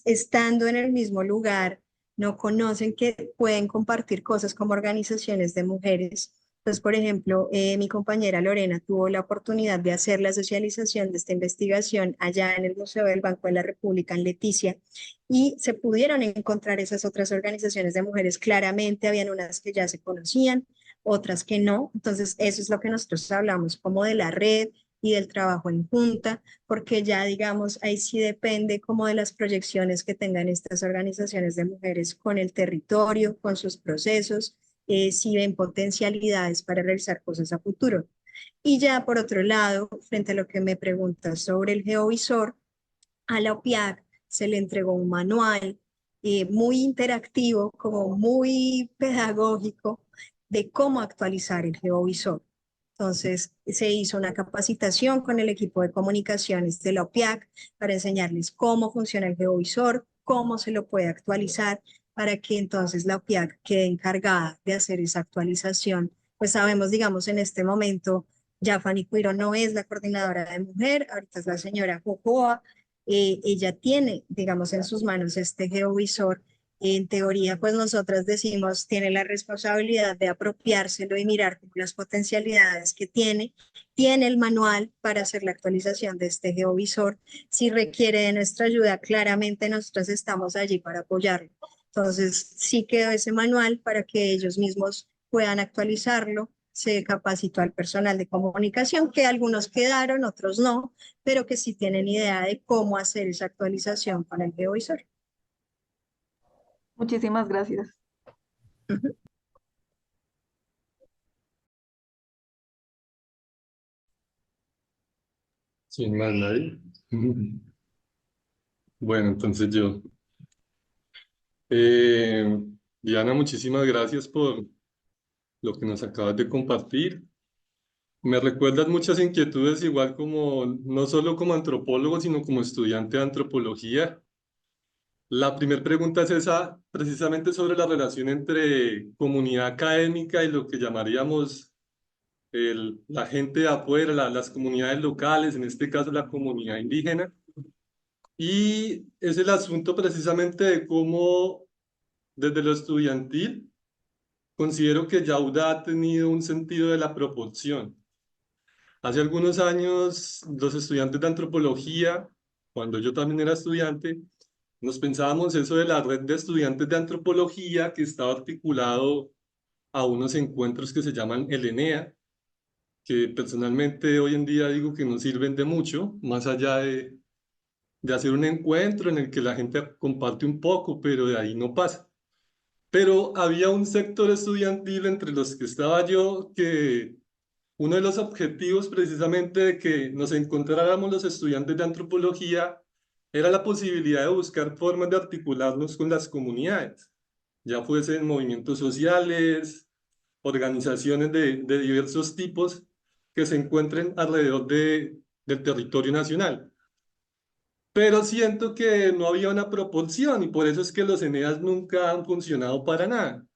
Speaker 4: estando en el mismo lugar, no conocen que pueden compartir cosas como organizaciones de mujeres. Entonces, por ejemplo, mi compañera Lorena tuvo la oportunidad de hacer la socialización de esta investigación allá en el Museo del Banco de la República en Leticia y se pudieron encontrar esas otras organizaciones de mujeres. Claramente habían unas que ya se conocían, otras que no. Entonces, eso es lo que nosotros hablamos como de la red y del trabajo en junta, porque ya digamos, ahí sí depende como de las proyecciones que tengan estas organizaciones de mujeres con el territorio, con sus procesos, si ven potencialidades para realizar cosas a futuro. Y ya por otro lado, frente a lo que me preguntas sobre el geovisor, a la OPIAC se le entregó un manual muy interactivo, como muy pedagógico, de cómo actualizar el geovisor. Entonces, se hizo una capacitación con el equipo de comunicaciones de la OPIAC para enseñarles cómo funciona el geovisor, cómo se lo puede actualizar, para que entonces la OPIAC quede encargada de hacer esa actualización. Pues sabemos, digamos, en este momento, ya Fanny Cuiro no es la coordinadora de mujer, ahorita es la señora Jojoa, ella tiene, digamos, en sus manos este geovisor En teoría, pues nosotras decimos, tiene la responsabilidad de apropiárselo y mirar las potencialidades que tiene. Tiene el manual para hacer la actualización de este geovisor. Si requiere de nuestra ayuda, claramente nosotros estamos allí para apoyarlo. Entonces, sí quedó ese manual para que ellos mismos puedan actualizarlo. Se capacitó al personal de comunicación, que algunos quedaron, otros no, pero que sí tienen idea de cómo hacer esa actualización con el geovisor.
Speaker 9: Muchísimas gracias.
Speaker 10: Sin más nadie. Bueno, entonces yo. Diana, muchísimas gracias por lo que nos acabas de compartir. Me recuerdas muchas inquietudes, igual como, no solo como antropólogo, sino como estudiante de antropología. La primera pregunta es esa, precisamente sobre la relación entre comunidad académica y lo que llamaríamos la gente de afuera, las comunidades locales, en este caso la comunidad indígena. Y es el asunto precisamente de cómo, desde lo estudiantil, considero que Yauda ha tenido un sentido de la proporción. Hace algunos años, los estudiantes de antropología, cuando yo también era estudiante, nos pensábamos eso de la red de estudiantes de antropología que estaba articulado a unos encuentros que se llaman el ENEA, que personalmente hoy en día digo que no sirven de mucho, más allá de hacer un encuentro en el que la gente comparte un poco, pero de ahí no pasa. Pero había un sector estudiantil entre los que estaba yo que uno de los objetivos precisamente de que nos encontráramos los estudiantes de antropología era la posibilidad de buscar formas de articularnos con las comunidades, ya fuesen movimientos sociales, organizaciones de diversos tipos que se encuentren alrededor del territorio nacional. Pero siento que no había una proporción y por eso es que los ENEAs nunca han funcionado para nada.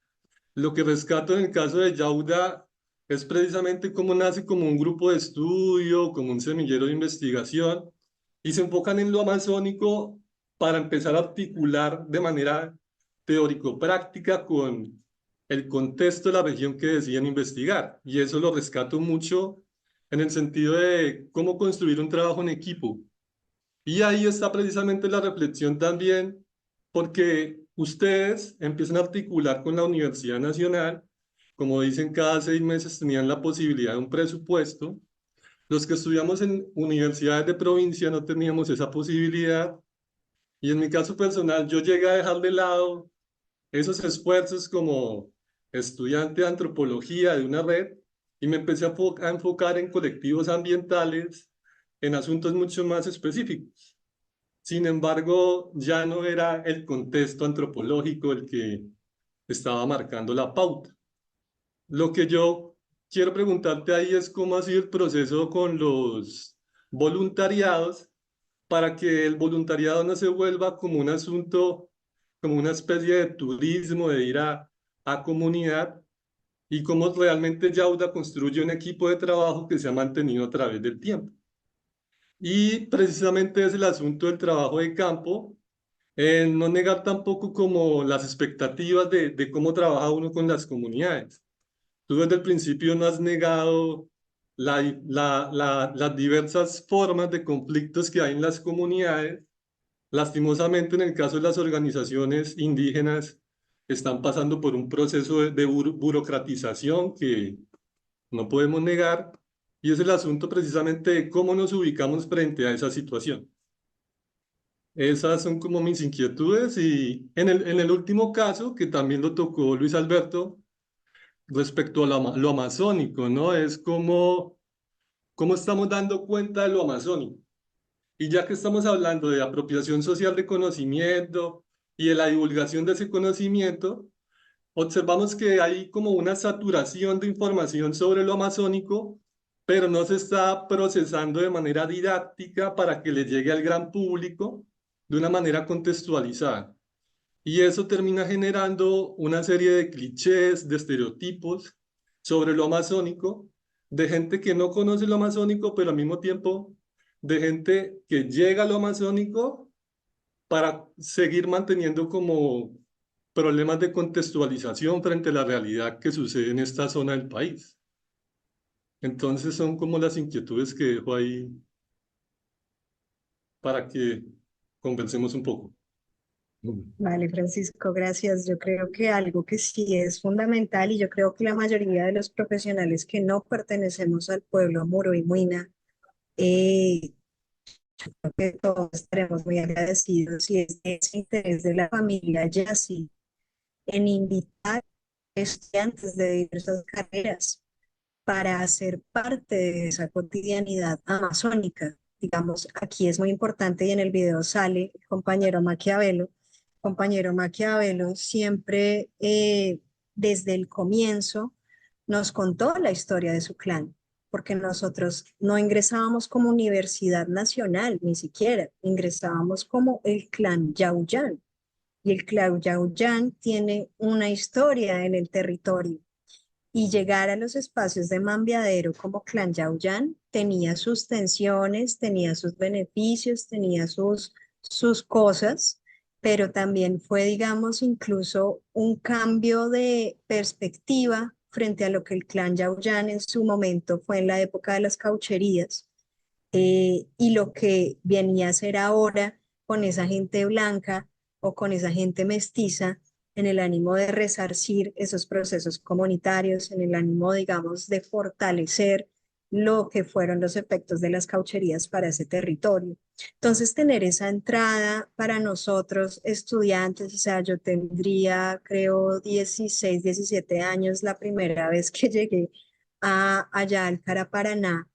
Speaker 10: Lo que rescato en el caso de Yauda es precisamente cómo nace como un grupo de estudio, como un semillero de investigación, y se enfocan en lo amazónico para empezar a articular de manera teórico-práctica con el contexto de la región que deciden investigar. Y eso lo rescato mucho en el sentido de cómo construir un trabajo en equipo. Y ahí está precisamente la reflexión también, porque ustedes empiezan a articular con la Universidad Nacional, como dicen, cada 6 meses tenían la posibilidad de un presupuesto. Los que estudiamos en universidades de provincia no teníamos esa posibilidad. Y en mi caso personal, yo llegué a dejar de lado esos esfuerzos como estudiante de antropología de una red y me empecé a enfocar en colectivos ambientales, en asuntos mucho más específicos. Sin embargo, ya no era el contexto antropológico el que estaba marcando la pauta. Lo que yo quiero preguntarte ahí es cómo ha sido el proceso con los voluntariados para que el voluntariado no se vuelva como un asunto, como una especie de turismo, de ir a comunidad, y cómo realmente Yauda construye un equipo de trabajo que se ha mantenido a través del tiempo. Y precisamente es el asunto del trabajo de campo, no negar tampoco como las expectativas de cómo trabaja uno con las comunidades. Tú desde el principio no has negado las diversas formas de conflictos que hay en las comunidades. Lastimosamente, en el caso de las organizaciones indígenas, están pasando por un proceso de burocratización que no podemos negar, y es el asunto precisamente de cómo nos ubicamos frente a esa situación. Esas son como mis inquietudes, y en el último caso, que también lo tocó Luis Alberto, respecto a lo amazónico, ¿no? Es cómo estamos dando cuenta de lo amazónico. Y ya que estamos hablando de apropiación social de conocimiento y de la divulgación de ese conocimiento, observamos que hay como una saturación de información sobre lo amazónico, pero no se está procesando de manera didáctica para que le llegue al gran público de una manera contextualizada. Y eso termina generando una serie de clichés, de estereotipos sobre lo amazónico, de gente que no conoce lo amazónico, pero al mismo tiempo de gente que llega a lo amazónico para seguir manteniendo como problemas de contextualización frente a la realidad que sucede en esta zona del país. Entonces son como las inquietudes que dejo ahí para que conversemos un poco.
Speaker 4: Vale, Francisco, gracias. Yo creo que algo que sí es fundamental y yo creo que la mayoría de los profesionales que no pertenecemos al pueblo moro y muina, creo que todos estaremos muy agradecidos y es ese interés de la familia Yassi en invitar estudiantes de diversas carreras para hacer parte de esa cotidianidad amazónica. Digamos, aquí es muy importante y en el video sale el compañero Maquiavelo. Compañero Maquiavelo siempre desde el comienzo nos contó la historia de su clan, porque nosotros no ingresábamos como universidad nacional, ni siquiera, ingresábamos como el clan Yauyán. Y el clan Yauyán tiene una historia en el territorio y llegar a los espacios de Mambiadero como Clan Yauyán tenía sus tensiones, tenía sus beneficios, tenía sus cosas, pero también fue, digamos, incluso un cambio de perspectiva frente a lo que el Clan Yauyán en su momento fue en la época de las caucherías y lo que venía a ser ahora con esa gente blanca o con esa gente mestiza en el ánimo de resarcir esos procesos comunitarios, en el ánimo, digamos, de fortalecer lo que fueron los efectos de las caucherías para ese territorio. Entonces, tener esa entrada para nosotros, estudiantes, o sea, yo tendría, creo, 16, 17 años la primera vez que llegué allá al Caraparaná,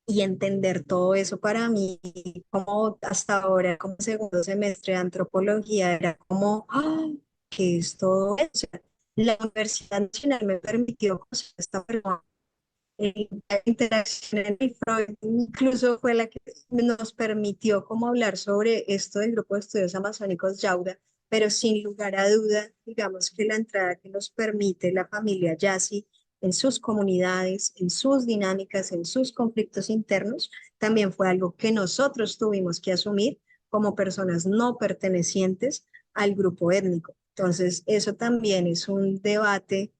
Speaker 4: y entender todo eso para mí, como hasta ahora, como segundo semestre de antropología, era como, ¡ah! ¿Qué es todo eso? O sea, la Universidad Nacional me permitió conocer a esta persona. La interacción en el Freud incluso fue la que nos permitió como hablar sobre esto del grupo de estudios amazónicos Yauda, pero sin lugar a duda, digamos que la entrada que nos permite la familia Yassi en sus comunidades, en sus dinámicas, en sus conflictos internos, también fue algo que nosotros tuvimos que asumir como personas no pertenecientes al grupo étnico. Entonces, eso también es un debate,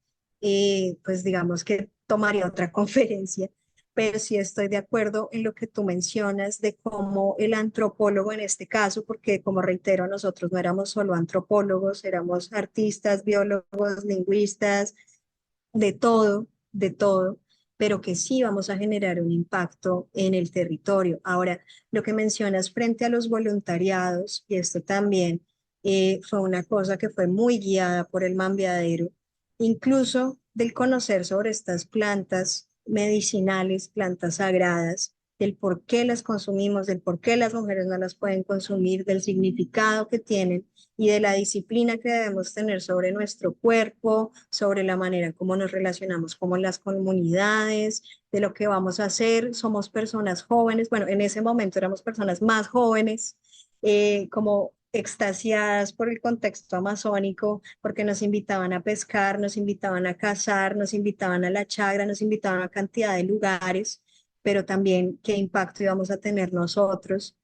Speaker 4: pues digamos que tomaría otra conferencia, pero sí estoy de acuerdo en lo que tú mencionas de cómo el antropólogo en este caso, porque como reitero, nosotros no éramos solo antropólogos, éramos artistas, biólogos, lingüistas, de todo, pero que sí vamos a generar un impacto en el territorio. Ahora, lo que mencionas frente a los voluntariados, y esto también fue una cosa que fue muy guiada por el Mambiadero, incluso del conocer sobre estas plantas medicinales, plantas sagradas, del por qué las consumimos, del por qué las mujeres no las pueden consumir, del significado que tienen y de la disciplina que debemos tener sobre nuestro cuerpo, sobre la manera como nos relacionamos con las comunidades, de lo que vamos a hacer. Somos personas jóvenes, bueno, en ese momento éramos personas más jóvenes, como extasiadas por el contexto amazónico, porque nos invitaban a pescar, nos invitaban a cazar, nos invitaban a la chagra, nos invitaban a cantidad de lugares, pero también qué impacto íbamos a tener nosotros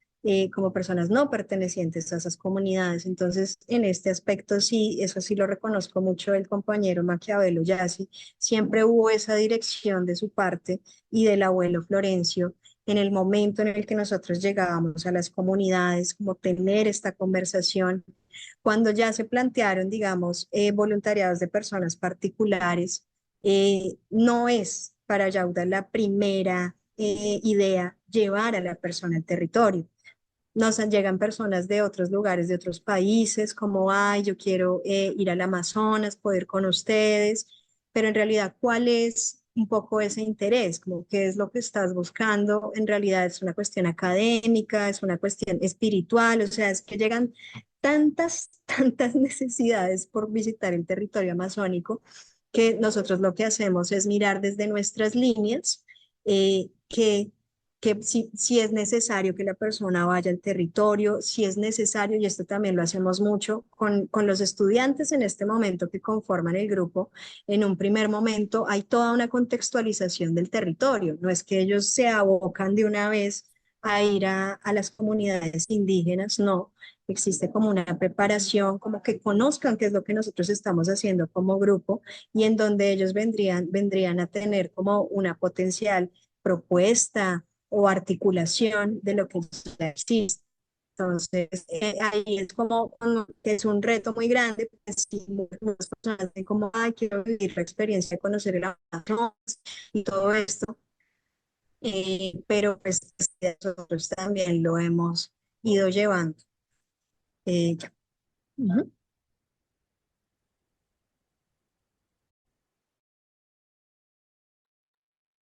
Speaker 4: como personas no pertenecientes a esas comunidades. Entonces, en este aspecto sí, eso sí lo reconozco mucho del compañero Maquiavelo Yassi, siempre hubo esa dirección de su parte y del abuelo Florencio en el momento en el que nosotros llegábamos a las comunidades, como tener esta conversación, cuando ya se plantearon, digamos, voluntariados de personas particulares, no es para Yauda la primera idea llevar a la persona al territorio. Nos llegan personas de otros lugares, de otros países, como, ay, yo quiero ir al Amazonas, poder con ustedes, pero en realidad, ¿cuál es un poco ese interés? Como, ¿qué es lo que estás buscando? En realidad es una cuestión académica, es una cuestión espiritual, o sea, es que llegan tantas necesidades por visitar el territorio amazónico que nosotros lo que hacemos es mirar desde nuestras líneas que si es necesario que la persona vaya al territorio, si es necesario, y esto también lo hacemos mucho con los estudiantes en este momento que conforman el grupo, en un primer momento hay toda una contextualización del territorio, no es que ellos se abocan de una vez a ir a las comunidades indígenas, no. Existe como una preparación, como que conozcan qué es lo que nosotros estamos haciendo como grupo y en donde ellos vendrían a tener como una potencial propuesta o articulación de lo que ya existe. Entonces, ahí es como que es un reto muy grande, porque sí, muchas personas dicen como, ay, quiero vivir la experiencia de conocer el Amazonas y todo esto, pero pues nosotros también lo hemos ido llevando. Ya. Ujú.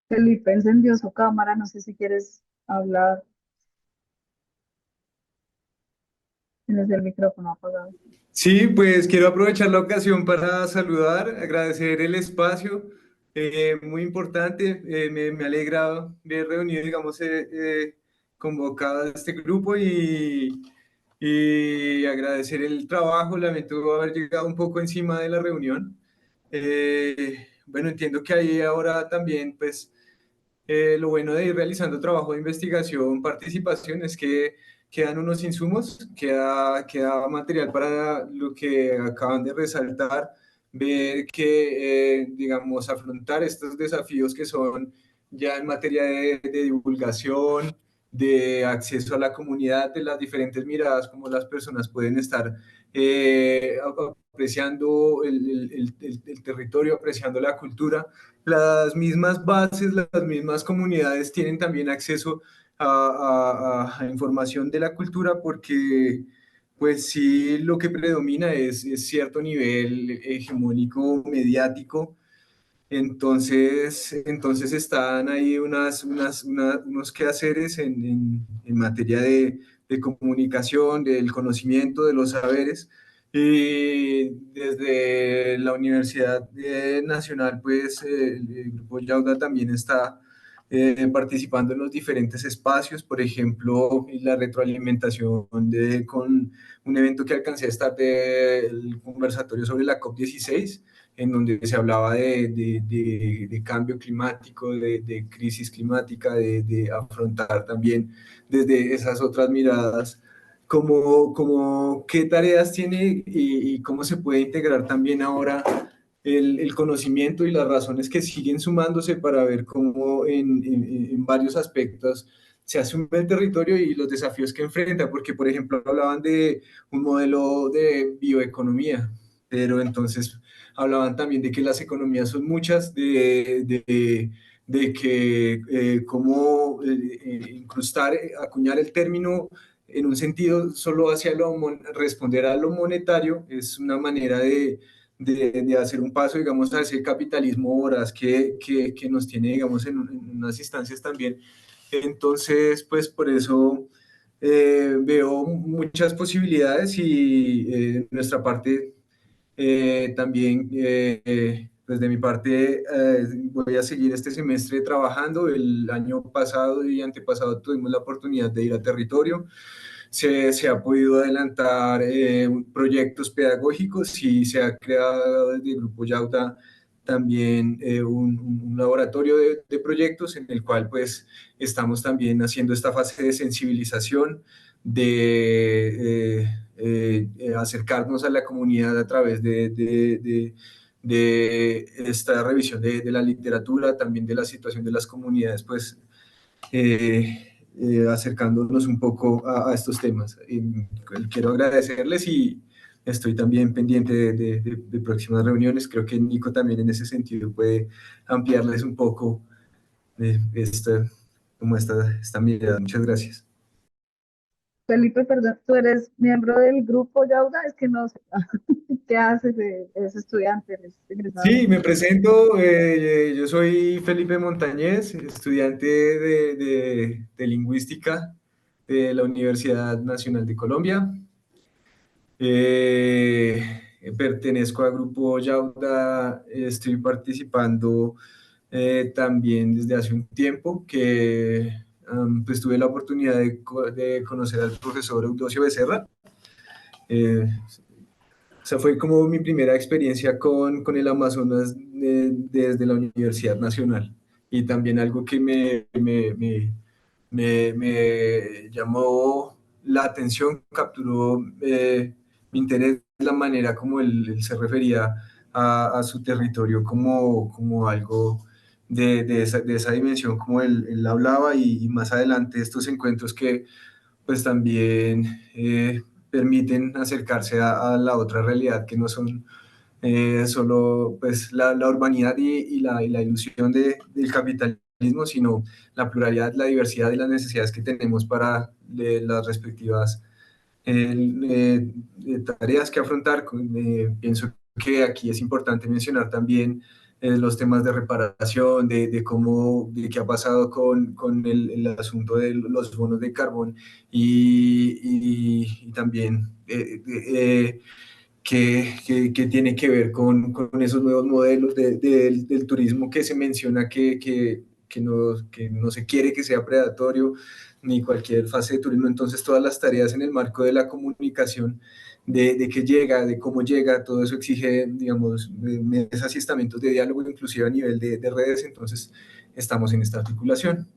Speaker 3: Felipe encendió su cámara, no sé si quieres hablar. Tienes el micrófono apagado.
Speaker 11: Sí, pues quiero aprovechar la ocasión para saludar, agradecer el espacio, muy importante, me alegra ver reunido, digamos, convocado a este grupo y agradecer el trabajo, lamento haber llegado un poco encima de la reunión. Bueno, entiendo que ahí ahora también, pues, lo bueno de ir realizando trabajo de investigación, participación, es que quedan unos insumos, queda material para lo que acaban de resaltar, ver que, digamos, afrontar estos desafíos que son ya en materia de divulgación, de acceso a la comunidad, de las diferentes miradas, como las personas pueden estar apreciando el territorio, apreciando la cultura. Las mismas bases, las mismas comunidades tienen también acceso a información de la cultura porque pues sí lo que predomina es cierto nivel hegemónico mediático. Entonces están ahí unos quehaceres en materia de comunicación, del conocimiento, de los saberes. Y desde la Universidad Nacional, pues el Grupo Yauda también está participando en los diferentes espacios, por ejemplo, en la retroalimentación con un evento que alcancé a estar del conversatorio sobre la COP16, en donde se hablaba de cambio climático, de crisis climática, de afrontar también desde esas otras miradas, como qué tareas tiene y cómo se puede integrar también ahora el conocimiento y las razones que siguen sumándose para ver cómo en varios aspectos se asume el territorio y los desafíos que enfrenta, porque por ejemplo hablaban de un modelo de bioeconomía, pero entonces hablaban también de que las economías son muchas, de que cómo incrustar, acuñar el término en un sentido solo hacia responder a lo monetario es una manera de hacer un paso, digamos, hacia el capitalismo voraz que nos tiene, digamos, en unas instancias también. Entonces, pues por eso veo muchas posibilidades y nuestra parte también, pues de mi parte, voy a seguir este semestre trabajando. El año pasado y antepasado tuvimos la oportunidad de ir a territorio. Se ha podido adelantar proyectos pedagógicos y se ha creado desde el Grupo Yauda también un laboratorio de proyectos en el cual pues estamos también haciendo esta fase de sensibilización, de acercarnos a la comunidad a través de esta revisión de la literatura, también de la situación de las comunidades, pues acercándonos un poco a estos temas. Quiero agradecerles y estoy también pendiente de próximas reuniones. Creo que Nico también en ese sentido puede ampliarles un poco esta mirada. Muchas gracias.
Speaker 3: Felipe, perdón, ¿tú eres miembro del grupo Yauda? Es que no sé qué haces, eres estudiante, eres egresado.
Speaker 11: Sí, me presento. Yo soy Felipe Montañez, estudiante de Lingüística de la Universidad Nacional de Colombia. Pertenezco al Grupo Yauda, estoy participando también desde hace un tiempo que pues tuve la oportunidad de conocer al profesor Eudosio Becerra. O sea, fue como mi primera experiencia con el Amazonas desde la Universidad Nacional y también algo que me llamó la atención, capturó mi interés la manera como él se refería a su territorio como algo de esa dimensión, como él hablaba, y más adelante estos encuentros que pues también permiten acercarse a la otra realidad, que no son solo pues la urbanidad y la ilusión del capitalismo, sino la pluralidad, la diversidad y las necesidades que tenemos para las respectivas tareas que afrontar. Pienso que aquí es importante mencionar también los temas de reparación, de qué ha pasado con el asunto de los bonos de carbón, y también que tiene que ver con esos nuevos modelos del turismo que se menciona, que no se quiere que sea predatorio ni cualquier fase de turismo. Entonces todas las tareas en el marco de la comunicación, de qué llega, de cómo llega, todo eso exige, digamos, mesas y estamentos de diálogo, inclusive a nivel de redes. Entonces estamos en esta articulación.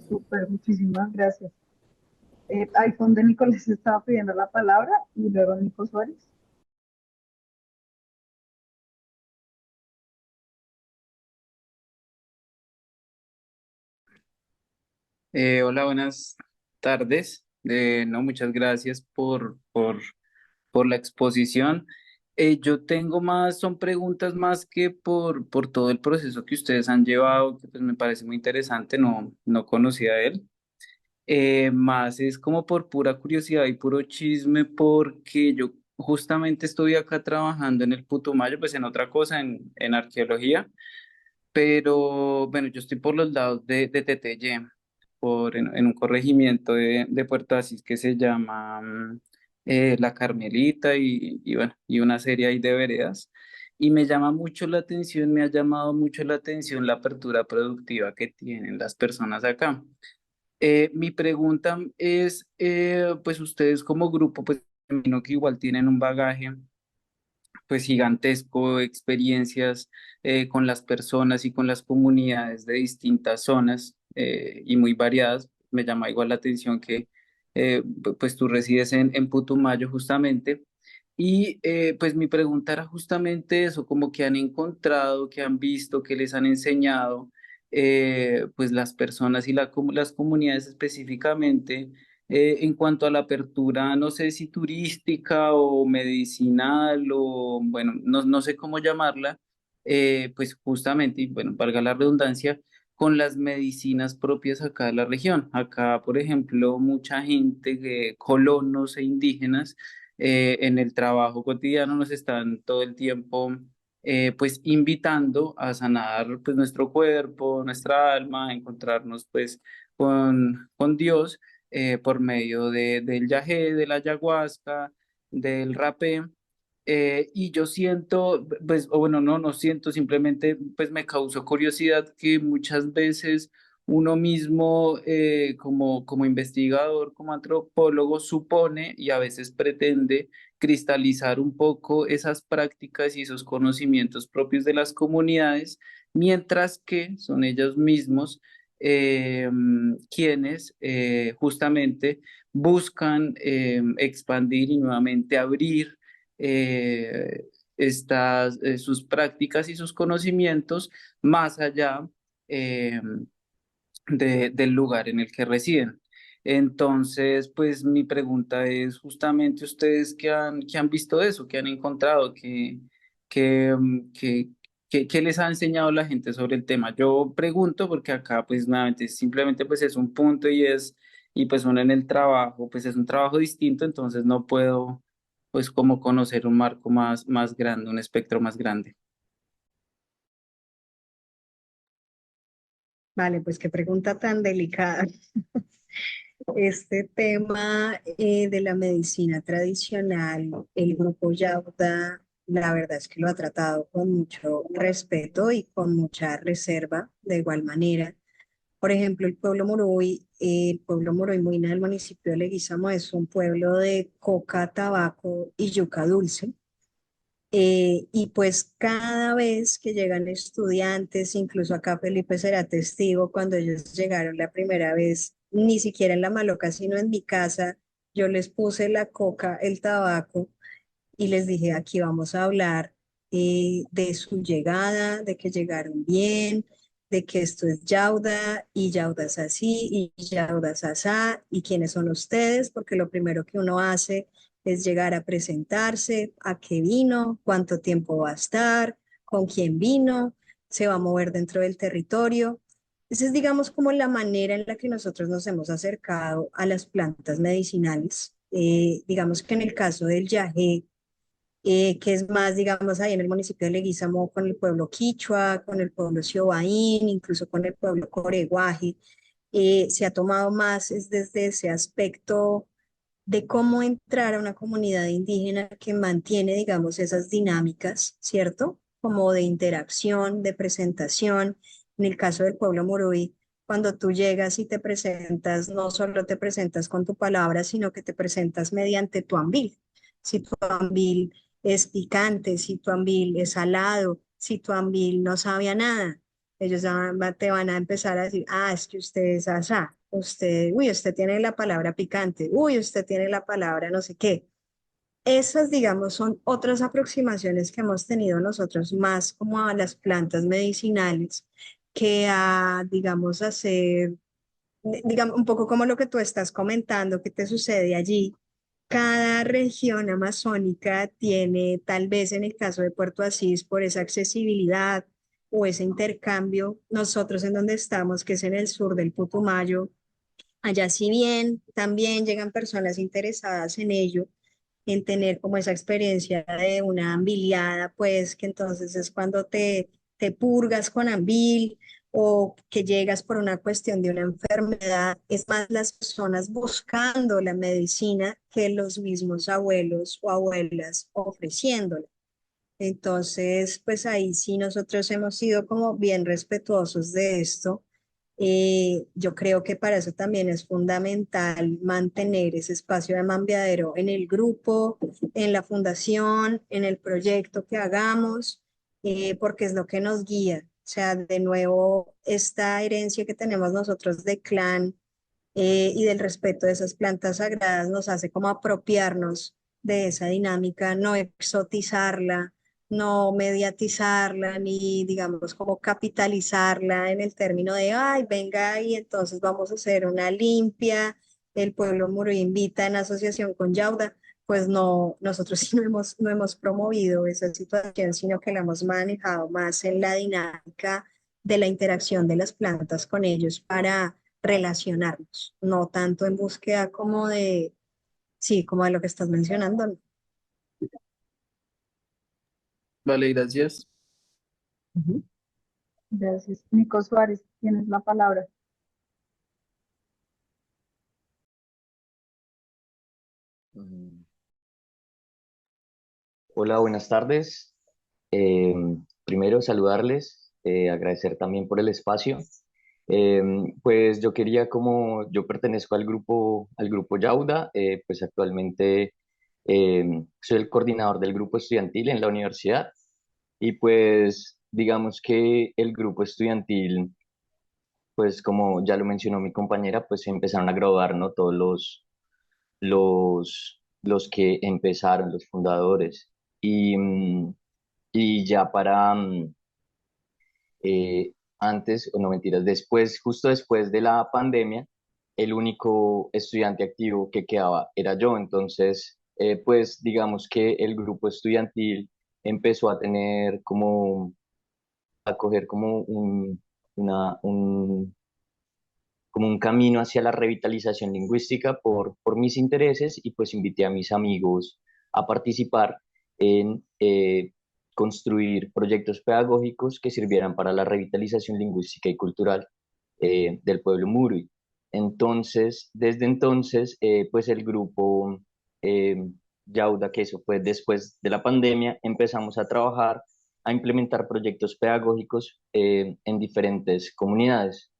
Speaker 3: Súper, muchísimas gracias. Al fondo Nicolás estaba pidiendo la palabra y luego Nico Suárez.
Speaker 12: Hola, buenas tardes. No, muchas gracias por la exposición. Yo tengo más, son preguntas más que por todo el proceso que ustedes han llevado, que pues me parece muy interesante, no conocía él. Más es como por pura curiosidad y puro chisme, porque yo justamente estoy acá trabajando en el Putumayo, pues en otra cosa, en arqueología, pero bueno, yo estoy por los lados de Teteyé, en un corregimiento de Puerto Asís que se llama La Carmelita, y bueno, y una serie ahí de veredas. Y me llama mucho la atención, me ha llamado mucho la atención la apertura productiva que tienen las personas acá. Mi pregunta es, pues ustedes como grupo, pues me imagino que igual tienen un bagaje pues gigantesco, experiencias con las personas y con las comunidades de distintas zonas y muy variadas. Me llama igual la atención que pues tú resides en Putumayo justamente. Y pues mi pregunta era justamente eso, como que han encontrado, que han visto, que les han enseñado, pues las personas y las comunidades específicamente, en cuanto a la apertura, no sé si turística o medicinal o bueno, no sé cómo llamarla, pues justamente, y bueno, valga la redundancia, con las medicinas propias acá de la región. Acá, por ejemplo, mucha gente, colonos e indígenas, en el trabajo cotidiano nos están todo el tiempo pues invitando a sanar pues nuestro cuerpo, nuestra alma, a encontrarnos pues con Dios por medio del yagé, de la ayahuasca, del rapé. Y yo siento, pues, o bueno, no siento, simplemente pues me causó curiosidad que muchas veces uno mismo como investigador, como antropólogo, supone y a veces pretende cristalizar un poco esas prácticas y esos conocimientos propios de las comunidades, mientras que son ellos mismos quienes justamente buscan expandir y nuevamente abrir sus prácticas y sus conocimientos más allá eh, del lugar en el que residen. Entonces, pues mi pregunta es justamente ustedes que han visto eso, que han encontrado, que, mm, que, que les ha enseñado la gente sobre el tema. Yo pregunto porque acá pues nuevamente simplemente pues es un punto y pues uno en el trabajo pues es un trabajo distinto, entonces no puedo pues como conocer un marco más grande, un espectro más grande.
Speaker 4: Vale, pues qué pregunta tan delicada. Este tema de la medicina tradicional, el grupo Yauda, la verdad es que lo ha tratado con mucho respeto y con mucha reserva, de igual manera. Por ejemplo, el pueblo Moroy Muina del municipio de Leguízamo es un pueblo de coca, tabaco y yuca dulce. Y pues cada vez que llegan estudiantes, incluso acá Felipe será testigo, cuando ellos llegaron la primera vez, ni siquiera en La Maloca, sino en mi casa, yo les puse la coca, el tabaco y les dije, aquí vamos a hablar de su llegada, de que llegaron bien, de que esto es Yauda y Yauda es así y Yauda es asá y quiénes son ustedes, porque lo primero que uno hace es llegar a presentarse, a qué vino, cuánto tiempo va a estar, con quién vino, se va a mover dentro del territorio. Esa es, digamos, como la manera en la que nosotros nos hemos acercado a las plantas medicinales. Digamos que en el caso del yagé, que es más, digamos, ahí en el municipio de Leguízamo, con el pueblo quichua, con el pueblo siobaín, incluso con el pueblo coreguaje, se ha tomado más es desde ese aspecto de cómo entrar a una comunidad indígena que mantiene, digamos, esas dinámicas, ¿cierto? Como de interacción, de presentación. En el caso del pueblo Muruy, cuando tú llegas y te presentas, no solo te presentas con tu palabra, sino que te presentas mediante tu ambil. Si tu ambil es picante, si tu ambil es salado, si tu ambil no sabe a nada, ellos te van a empezar a decir, ah, es que usted es asá, usted, uy, usted tiene la palabra picante, uy, usted tiene la palabra no sé qué. Esas, digamos, son otras aproximaciones que hemos tenido nosotros más como a las plantas medicinales que a, digamos, hacer, digamos, un poco como lo que tú estás comentando, que te sucede allí. Cada región amazónica tiene, tal vez en el caso de Puerto Asís, por esa accesibilidad o ese intercambio, nosotros en donde estamos, que es en el sur del Putumayo, allá si bien también llegan personas interesadas en ello, en tener como esa experiencia de una ambiliada, pues que entonces es cuando te purgas con ambil o que llegas por una cuestión de una enfermedad, es más las personas buscando la medicina que los mismos abuelos o abuelas ofreciéndola. Entonces, pues ahí sí nosotros hemos sido como bien respetuosos de esto. Yo creo que para eso también es fundamental mantener ese espacio de mambeadero en el grupo, en la fundación, en el proyecto que hagamos, porque es lo que nos guía. O sea, de nuevo, esta herencia que tenemos nosotros de clan y del respeto de esas plantas sagradas nos hace como apropiarnos de esa dinámica, no exotizarla, no mediatizarla, ni digamos como capitalizarla en el término de, ay, venga y entonces vamos a hacer una limpia, el pueblo Muruy invita en asociación con Yauda. Pues no, nosotros sí no hemos promovido esa situación, sino que la hemos manejado más en la dinámica de la interacción de las plantas con ellos para relacionarnos, no tanto en búsqueda como de, sí, como de lo que estás mencionando. ¿No?
Speaker 12: Vale, gracias.
Speaker 3: Ujú. Gracias. Nico Suárez, tienes la palabra.
Speaker 13: Mm. Hola, buenas tardes. Eh, Primero saludarles, agradecer también por el espacio. Pues yo quería, como yo pertenezco al grupo Yauda, pues actualmente soy el coordinador del grupo estudiantil en la universidad y pues digamos que el grupo estudiantil, pues como ya lo mencionó mi compañera, pues empezaron a graduar, ¿no? Todos los que empezaron, los fundadores. Y ya para antes, o no mentiras, después, justo después de la pandemia, el único estudiante activo que quedaba era yo. Entonces, pues digamos que el grupo estudiantil empezó a tener como, a coger como una, un, como un camino hacia la revitalización lingüística por mis intereses y pues invité a mis amigos a participar en construir proyectos pedagógicos que sirvieran para la revitalización lingüística y cultural del pueblo Muruy. Entonces, desde entonces, pues el grupo eh, Yauda, que eso fue después de la pandemia, empezamos a trabajar, a implementar proyectos pedagógicos en diferentes comunidades.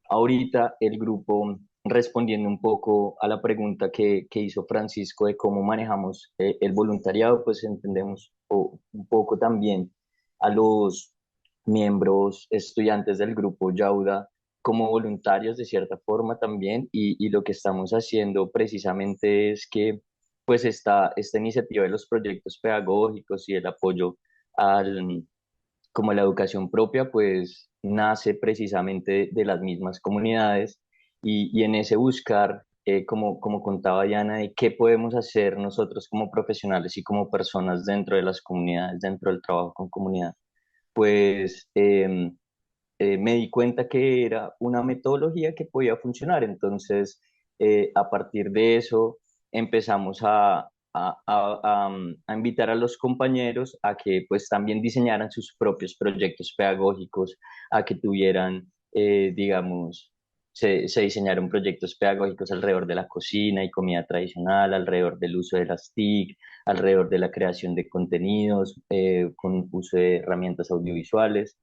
Speaker 13: Ahorita el grupo, respondiendo un poco a la pregunta que hizo Francisco de cómo manejamos el voluntariado, pues entendemos un poco también a los miembros estudiantes del grupo Yauda como voluntarios de cierta forma también y lo que estamos haciendo precisamente es que pues esta iniciativa de los proyectos pedagógicos y el apoyo al, como la educación propia pues nace precisamente de las mismas comunidades y en ese buscar, como contaba Diana, de qué podemos hacer nosotros como profesionales y como personas dentro de las comunidades, dentro del trabajo con comunidad, pues me di cuenta que era una metodología que podía funcionar. Entonces, a partir de eso, empezamos a invitar a los compañeros a que pues también diseñaran sus propios proyectos pedagógicos, a que tuvieran, digamos, se diseñaron proyectos pedagógicos alrededor de la cocina y comida tradicional, alrededor del uso de las TIC, alrededor de la creación de contenidos con uso de herramientas audiovisuales.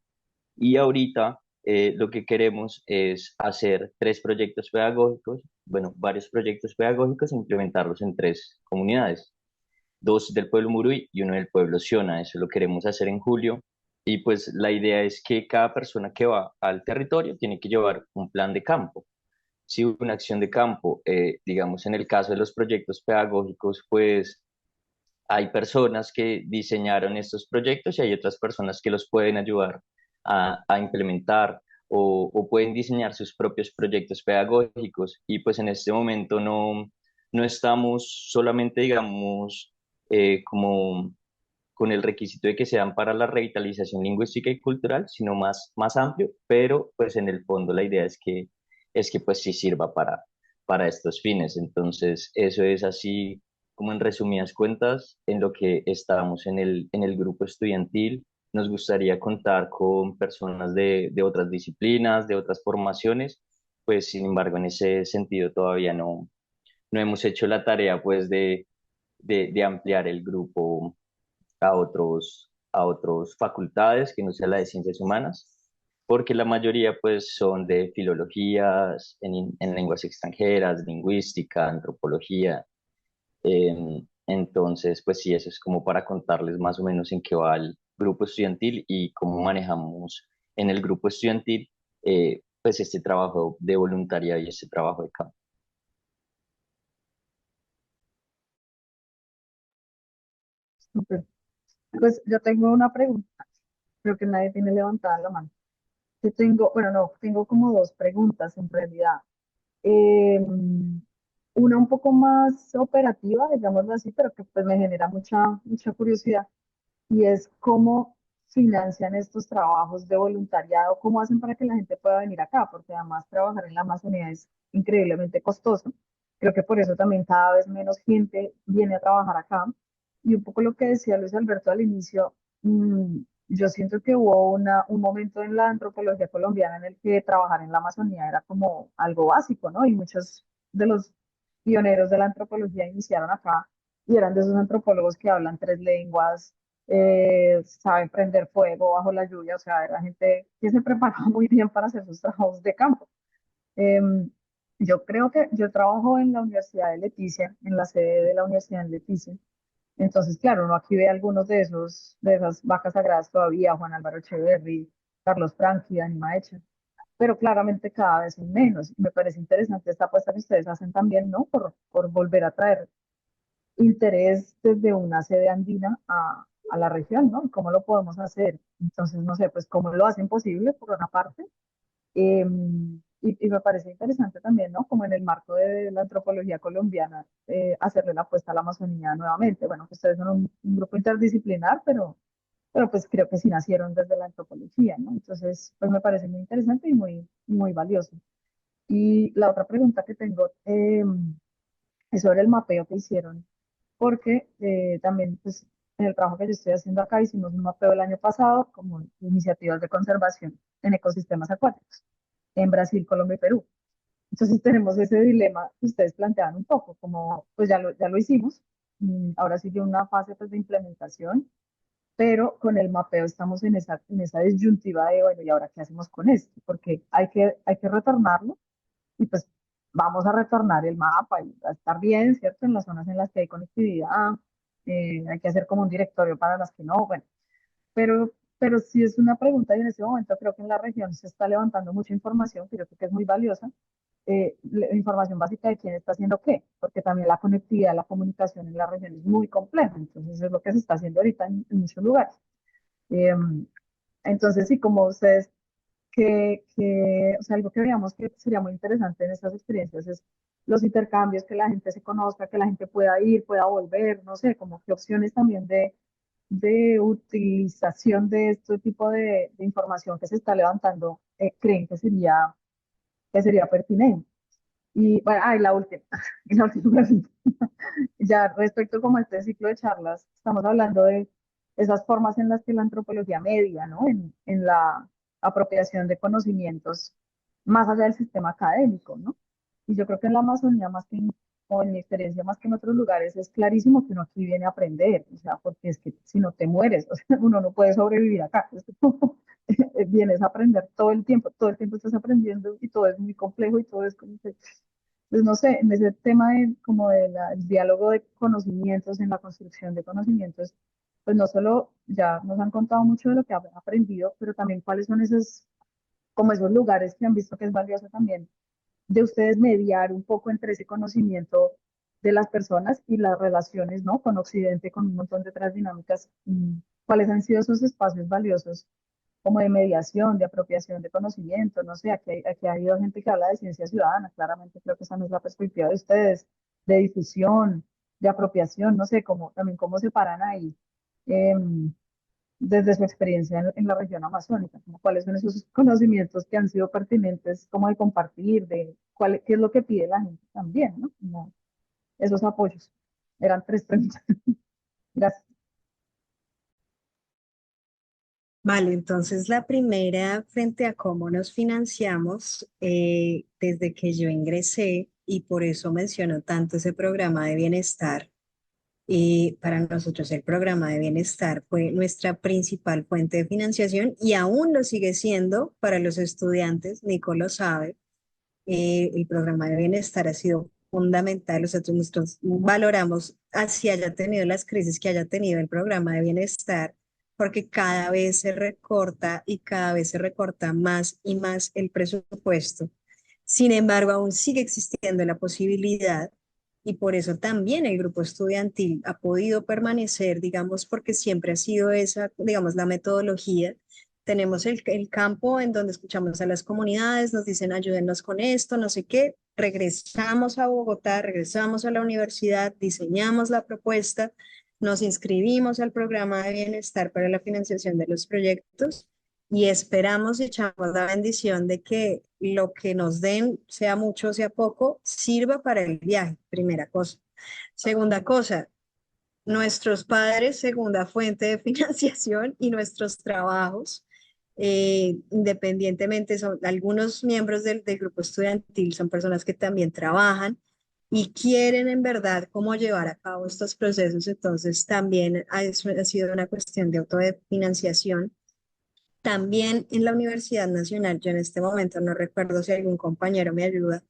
Speaker 13: Y ahorita lo que queremos es hacer 3 proyectos pedagógicos, bueno, varios proyectos pedagógicos, e implementarlos en 3 comunidades, 2 del pueblo Muruy y 1 del pueblo Siona. Eso lo queremos hacer en julio. Y pues la idea es que cada persona que va al territorio tiene que llevar un plan de campo. Si una acción de campo, digamos en el caso de los proyectos pedagógicos, pues hay personas que diseñaron estos proyectos y hay otras personas que los pueden ayudar a implementar o pueden diseñar sus propios proyectos pedagógicos. Y pues en este momento no estamos solamente, digamos, como con el requisito de que sean para la revitalización lingüística y cultural, sino más amplio, pero pues en el fondo la idea es que pues sí sirva para estos fines. Entonces, eso es así como en resumidas cuentas en lo que estábamos en el grupo estudiantil. Nos gustaría contar con personas de otras disciplinas, de otras formaciones, pues sin embargo en ese sentido todavía no hemos hecho la tarea pues de ampliar el grupo a otros facultades que no sea la de ciencias humanas, porque la mayoría pues son de filologías, en lenguas extranjeras, lingüística, antropología. Entonces, pues sí, eso es como para contarles más o menos en qué va el grupo estudiantil y cómo manejamos en el grupo estudiantil pues este trabajo de voluntariado y este trabajo de campo.
Speaker 3: Súper. Pues yo tengo una pregunta, creo que nadie tiene levantada la mano. Yo tengo, bueno, no, tengo como dos preguntas en realidad. Eh, una un poco más operativa, digámoslo así, pero que pues me genera mucha curiosidad, y es cómo financian estos trabajos de voluntariado, cómo hacen para que la gente pueda venir acá, porque además trabajar en la Amazonía es increíblemente costoso. Creo que por eso también cada vez menos gente viene a trabajar acá. Y un poco lo que decía Luis Alberto al inicio, yo siento que hubo un momento en la antropología colombiana en el que trabajar en la Amazonía era como algo básico, ¿no? Y muchos de los pioneros de la antropología iniciaron acá y eran de esos antropólogos que hablan 3 lenguas, saben prender fuego bajo la lluvia, o sea, era gente que se preparaba muy bien para hacer sus trabajos de campo. Em, yo creo que yo trabajo en la Universidad de Leticia, en la sede de la Universidad de Leticia. Entonces, claro, uno aquí ve algunos de esas vacas sagradas todavía, Juan Álvaro Echeverry, Carlos Franchi, Dani Maecha, pero claramente cada vez son menos. Y me parece interesante esta apuesta que ustedes hacen también, ¿no? Por volver a traer interés desde una sede andina a la región, ¿no? ¿Cómo lo podemos hacer? Entonces, no sé, pues cómo lo hacen posible, por una parte. Y me parece interesante también, ¿no? Como en el marco de la antropología colombiana, hacerle la apuesta a la Amazonía nuevamente. Bueno, que ustedes son un grupo interdisciplinar, pero pues creo que sí nacieron desde la antropología, ¿no? Entonces, pues me parece muy interesante y muy valioso. Y la otra pregunta que tengo es sobre el mapeo que hicieron, porque también, pues, en el trabajo que yo estoy haciendo acá, hicimos un mapeo el año pasado como iniciativas de conservación en ecosistemas acuáticos en Brasil, Colombia y Perú. Entonces tenemos ese dilema que ustedes planteaban un poco, como pues ya lo hicimos, ahora sigue una fase pues, de implementación, pero con el mapeo estamos en esa disyuntiva de, bueno, ¿y ahora qué hacemos con esto? Porque hay que retornarlo y pues vamos a retornar el mapa y va a estar bien, ¿cierto? En las zonas en las que hay conectividad, hay que hacer como un directorio para las que no, bueno, pero sí es una pregunta y en este momento creo que en la región se está levantando mucha información que yo creo que es muy valiosa, información básica de quién está haciendo qué, porque también la conectividad, la comunicación en la región es muy compleja, entonces es lo que se está haciendo ahorita en muchos lugares. Eh, entonces, sí, como ustedes, o sea, algo que veamos que sería muy interesante en estas experiencias es los intercambios, que la gente se conozca, que la gente pueda ir, pueda volver, no sé, como qué opciones también de utilización de este tipo de información que se está levantando, creen que sería pertinente. Y bueno, y la última, y la última pregunta. Ya respecto como a este ciclo de charlas, estamos hablando de esas formas en las que la antropología media, ¿no? En la apropiación de conocimientos más allá del sistema académico, ¿no? Y yo creo que en la Amazonía, o en mi experiencia más que en otros lugares, es clarísimo que uno aquí viene a aprender, o sea, porque es que si no te mueres, o sea, uno no puede sobrevivir acá. Es que vienes a aprender todo el tiempo estás aprendiendo y todo es muy complejo y todo es como que pues no sé, en ese tema de, como del diálogo de conocimientos, en la construcción de conocimientos, pues no solo ya nos han contado mucho de lo que han aprendido, pero también cuáles son como esos lugares que han visto que es valioso también de ustedes mediar un poco entre ese conocimiento de las personas y las relaciones, ¿no? Con Occidente, con un montón de otras dinámicas. ¿Cuáles han sido esos espacios valiosos como de mediación, de apropiación de conocimiento? No sé, aquí ha habido gente que habla de ciencia ciudadana, claramente creo que esa no es la perspectiva de ustedes, de difusión, de apropiación, no sé, también cómo se paran ahí desde su experiencia en la región amazónica, como cuáles son esos conocimientos que han sido pertinentes como de compartir, qué es lo que pide la gente también, ¿no? Como esos apoyos. Eran 3 preguntas. Gracias.
Speaker 4: Vale, entonces la primera frente a cómo nos financiamos, desde que yo ingresé, y por eso menciono tanto ese programa de bienestar, para nosotros el programa de bienestar fue nuestra principal fuente de financiación y aún lo sigue siendo para los estudiantes. Nico lo sabe. El programa de bienestar ha sido fundamental. Nosotros valoramos así haya tenido las crisis que haya tenido el programa de bienestar, porque cada vez se recorta y cada vez se recorta más y más el presupuesto. Sin embargo, aún sigue existiendo la posibilidad y por eso también el grupo estudiantil ha podido permanecer, digamos, porque siempre ha sido esa, digamos, la metodología. Tenemos el campo en donde escuchamos a las comunidades, nos dicen ayúdenos con esto, no sé qué, regresamos a Bogotá, regresamos a la universidad, diseñamos la propuesta, nos inscribimos al programa de bienestar para la financiación de los proyectos y esperamos y echamos la bendición de que lo que nos den, sea mucho o sea poco, sirva para el viaje, primera cosa. Segunda cosa, nuestros padres, segunda fuente de financiación y nuestros trabajos, independientemente, son algunos miembros del grupo estudiantil, son personas que también trabajan y quieren en verdad cómo llevar a cabo estos procesos, entonces también ha sido una cuestión de autofinanciación. También en la Universidad Nacional, yo en este momento no recuerdo si algún compañero me ayuda,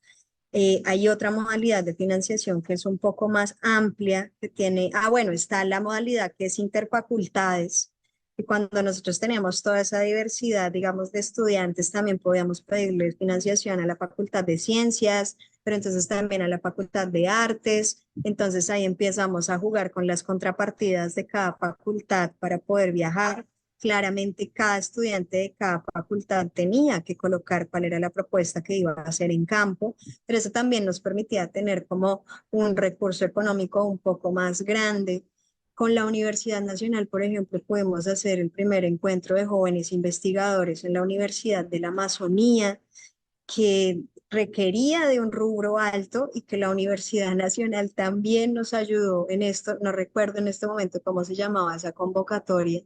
Speaker 4: hay otra modalidad de financiación que es un poco más amplia, que tiene, bueno, está la modalidad que es interfacultades, y cuando nosotros tenemos toda esa diversidad, digamos, de estudiantes, también podíamos pedirle financiación a la Facultad de Ciencias, pero entonces también a la Facultad de Artes, entonces ahí empezamos a jugar con las contrapartidas de cada facultad para poder viajar. Claramente cada estudiante de cada facultad tenía que colocar cuál era la propuesta que iba a hacer en campo, pero eso también nos permitía tener como un recurso económico un poco más grande. Con la Universidad Nacional, por ejemplo, podemos hacer el primer encuentro de jóvenes investigadores en la Universidad de la Amazonía, que requería de un rubro alto y que la Universidad Nacional también nos ayudó en esto. No recuerdo en este momento cómo se llamaba esa convocatoria.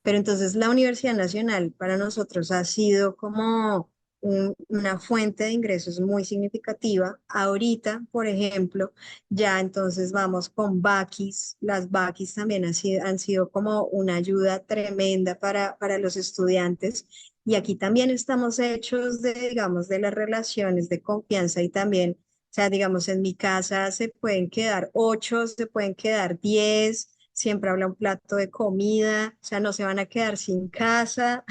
Speaker 4: Pero entonces la Universidad Nacional para nosotros ha sido como una fuente de ingresos muy significativa. Ahorita, por ejemplo, ya entonces vamos con Baquis. Las Baquis también han sido como una ayuda tremenda para los estudiantes. Y aquí también estamos hechos de, digamos, de las relaciones de confianza y también sea, digamos, en mi casa se pueden quedar 8, se pueden quedar 10, siempre habla un plato de comida, o sea, no se van a quedar sin casa.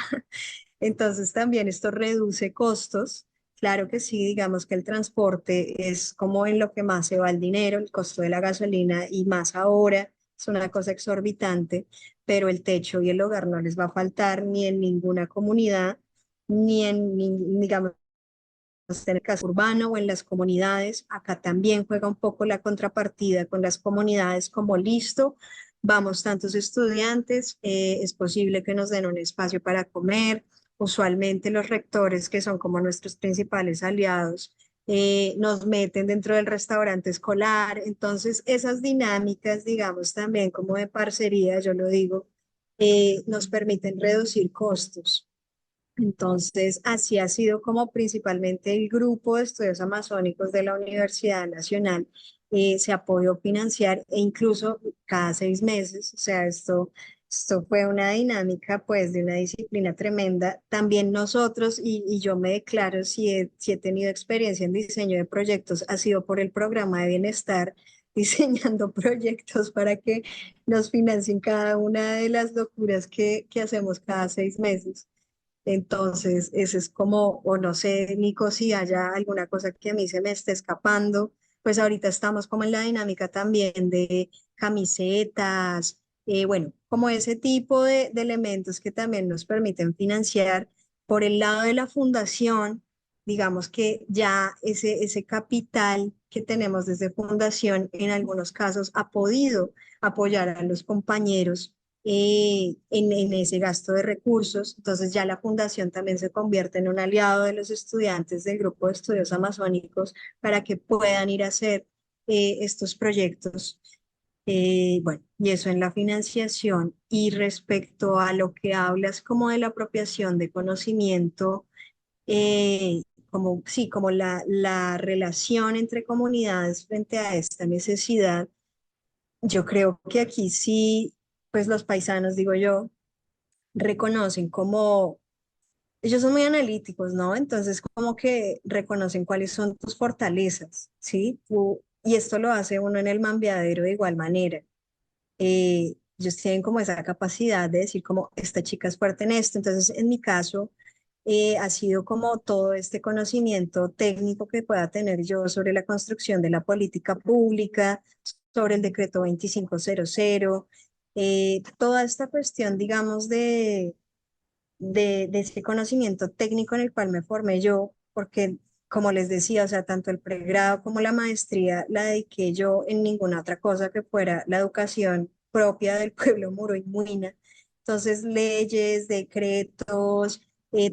Speaker 4: Entonces también esto reduce costos. Claro que sí, digamos que el transporte es como en lo que más se va el dinero, el costo de la gasolina y más ahora es una cosa exorbitante, pero el techo y el hogar no les va a faltar ni en ninguna comunidad, digamos, en el caso urbano o en las comunidades. Acá también juega un poco la contrapartida con las comunidades como listo, vamos tantos estudiantes, es posible que nos den un espacio para comer. Usualmente los rectores, que son como nuestros principales aliados, nos meten dentro del restaurante escolar. Entonces, esas dinámicas, digamos, también como de parcería, yo lo digo, nos permiten reducir costos. Entonces, así ha sido como principalmente el grupo de estudios amazónicos de la Universidad Nacional se ha podido financiar e incluso cada 6 meses. O sea, esto fue una dinámica pues de una disciplina tremenda. También nosotros, y yo me declaro si he tenido experiencia en diseño de proyectos, ha sido por el programa de bienestar, diseñando proyectos para que nos financien cada una de las locuras que hacemos cada 6 meses. Entonces, ese es como, o no sé, Nico, si haya alguna cosa que a mí se me esté escapando. Pues ahorita estamos como en la dinámica también de camisetas, bueno, como ese tipo de elementos que también nos permiten financiar. Por el lado de la fundación, digamos que ya ese capital que tenemos desde fundación en algunos casos ha podido apoyar a los compañeros en ese gasto de recursos. Entonces ya la fundación también se convierte en un aliado de los estudiantes del grupo de estudios amazónicos para que puedan ir a hacer estos proyectos. Bueno, y eso en la financiación. Y respecto a lo que hablas como de la apropiación de conocimiento, como, sí, como la relación entre comunidades frente a esta necesidad, yo creo que aquí sí, pues los paisanos, digo yo, reconocen como, ellos son muy analíticos, ¿no? Entonces como que reconocen cuáles son tus fortalezas, ¿sí? Y esto lo hace uno en el Mambeadero de igual manera. Ellos tienen como esa capacidad de decir como, esta chica es fuerte en esto. Entonces, en mi caso, ha sido como todo este conocimiento técnico que pueda tener yo sobre la construcción de la política pública, sobre el decreto 2500, toda esta cuestión, digamos, de ese conocimiento técnico en el cual me formé yo, porque como les decía, o sea, tanto el pregrado como la maestría la dediqué yo en ninguna otra cosa que fuera la educación propia del pueblo moro y muina. Entonces, leyes, decretos,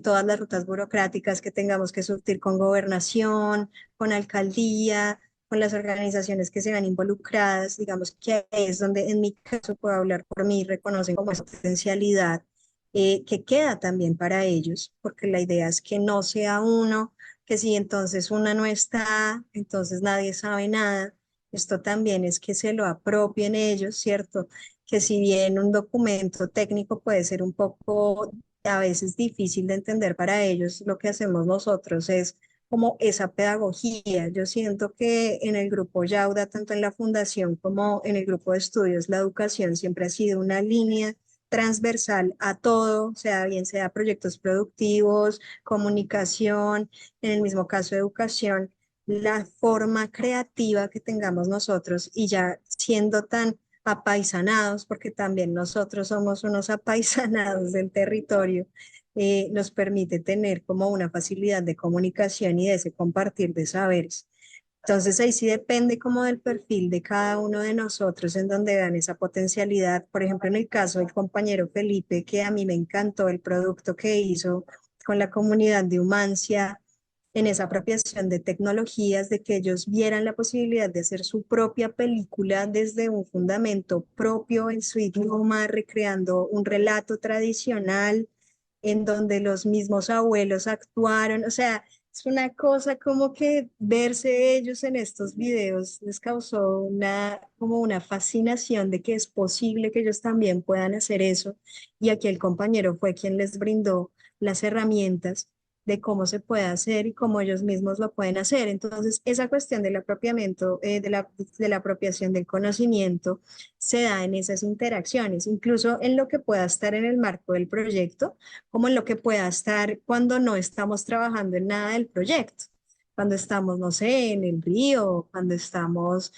Speaker 4: todas las rutas burocráticas que tengamos que surtir con gobernación, con alcaldía, con las organizaciones que se van involucradas, digamos que ahí es donde en mi caso puedo hablar por mí, reconocen como esa potencialidad que queda también para ellos, porque la idea es que no sea uno, que si entonces una no está, entonces nadie sabe nada. Esto también es que se lo apropien ellos, ¿cierto? Que si bien un documento técnico puede ser un poco a veces difícil de entender para ellos, lo que hacemos nosotros es como esa pedagogía. Yo siento que en el grupo Yauda, tanto en la fundación como en el grupo de estudios, la educación siempre ha sido una línea transversal a todo, o sea, bien sea proyectos productivos, comunicación, en el mismo caso educación, la forma creativa que tengamos nosotros y ya siendo tan apaisanados, porque también nosotros somos unos apaisanados del territorio, nos permite tener como una facilidad de comunicación y de ese compartir de saberes. Entonces ahí sí depende como del perfil de cada uno de nosotros en donde dan esa potencialidad. Por ejemplo, en el caso del compañero Felipe, que a mí me encantó el producto que hizo con la comunidad de Humancia, en esa apropiación de tecnologías, de que ellos vieran la posibilidad de hacer su propia película desde un fundamento propio en su idioma, recreando un relato tradicional en donde los mismos abuelos actuaron. O sea, es una cosa como que verse ellos en estos videos les causó como una fascinación de que es posible que ellos también puedan hacer eso. Y aquí el compañero fue quien les brindó las herramientas. de cómo se puede hacer y cómo ellos mismos lo pueden hacer. Entonces, esa cuestión del apropiamiento, de la apropiación del conocimiento se da en esas interacciones, incluso en lo que pueda estar en el marco del proyecto, como en lo que pueda estar cuando no estamos trabajando en nada del proyecto, cuando estamos, no sé, en el río, cuando estamos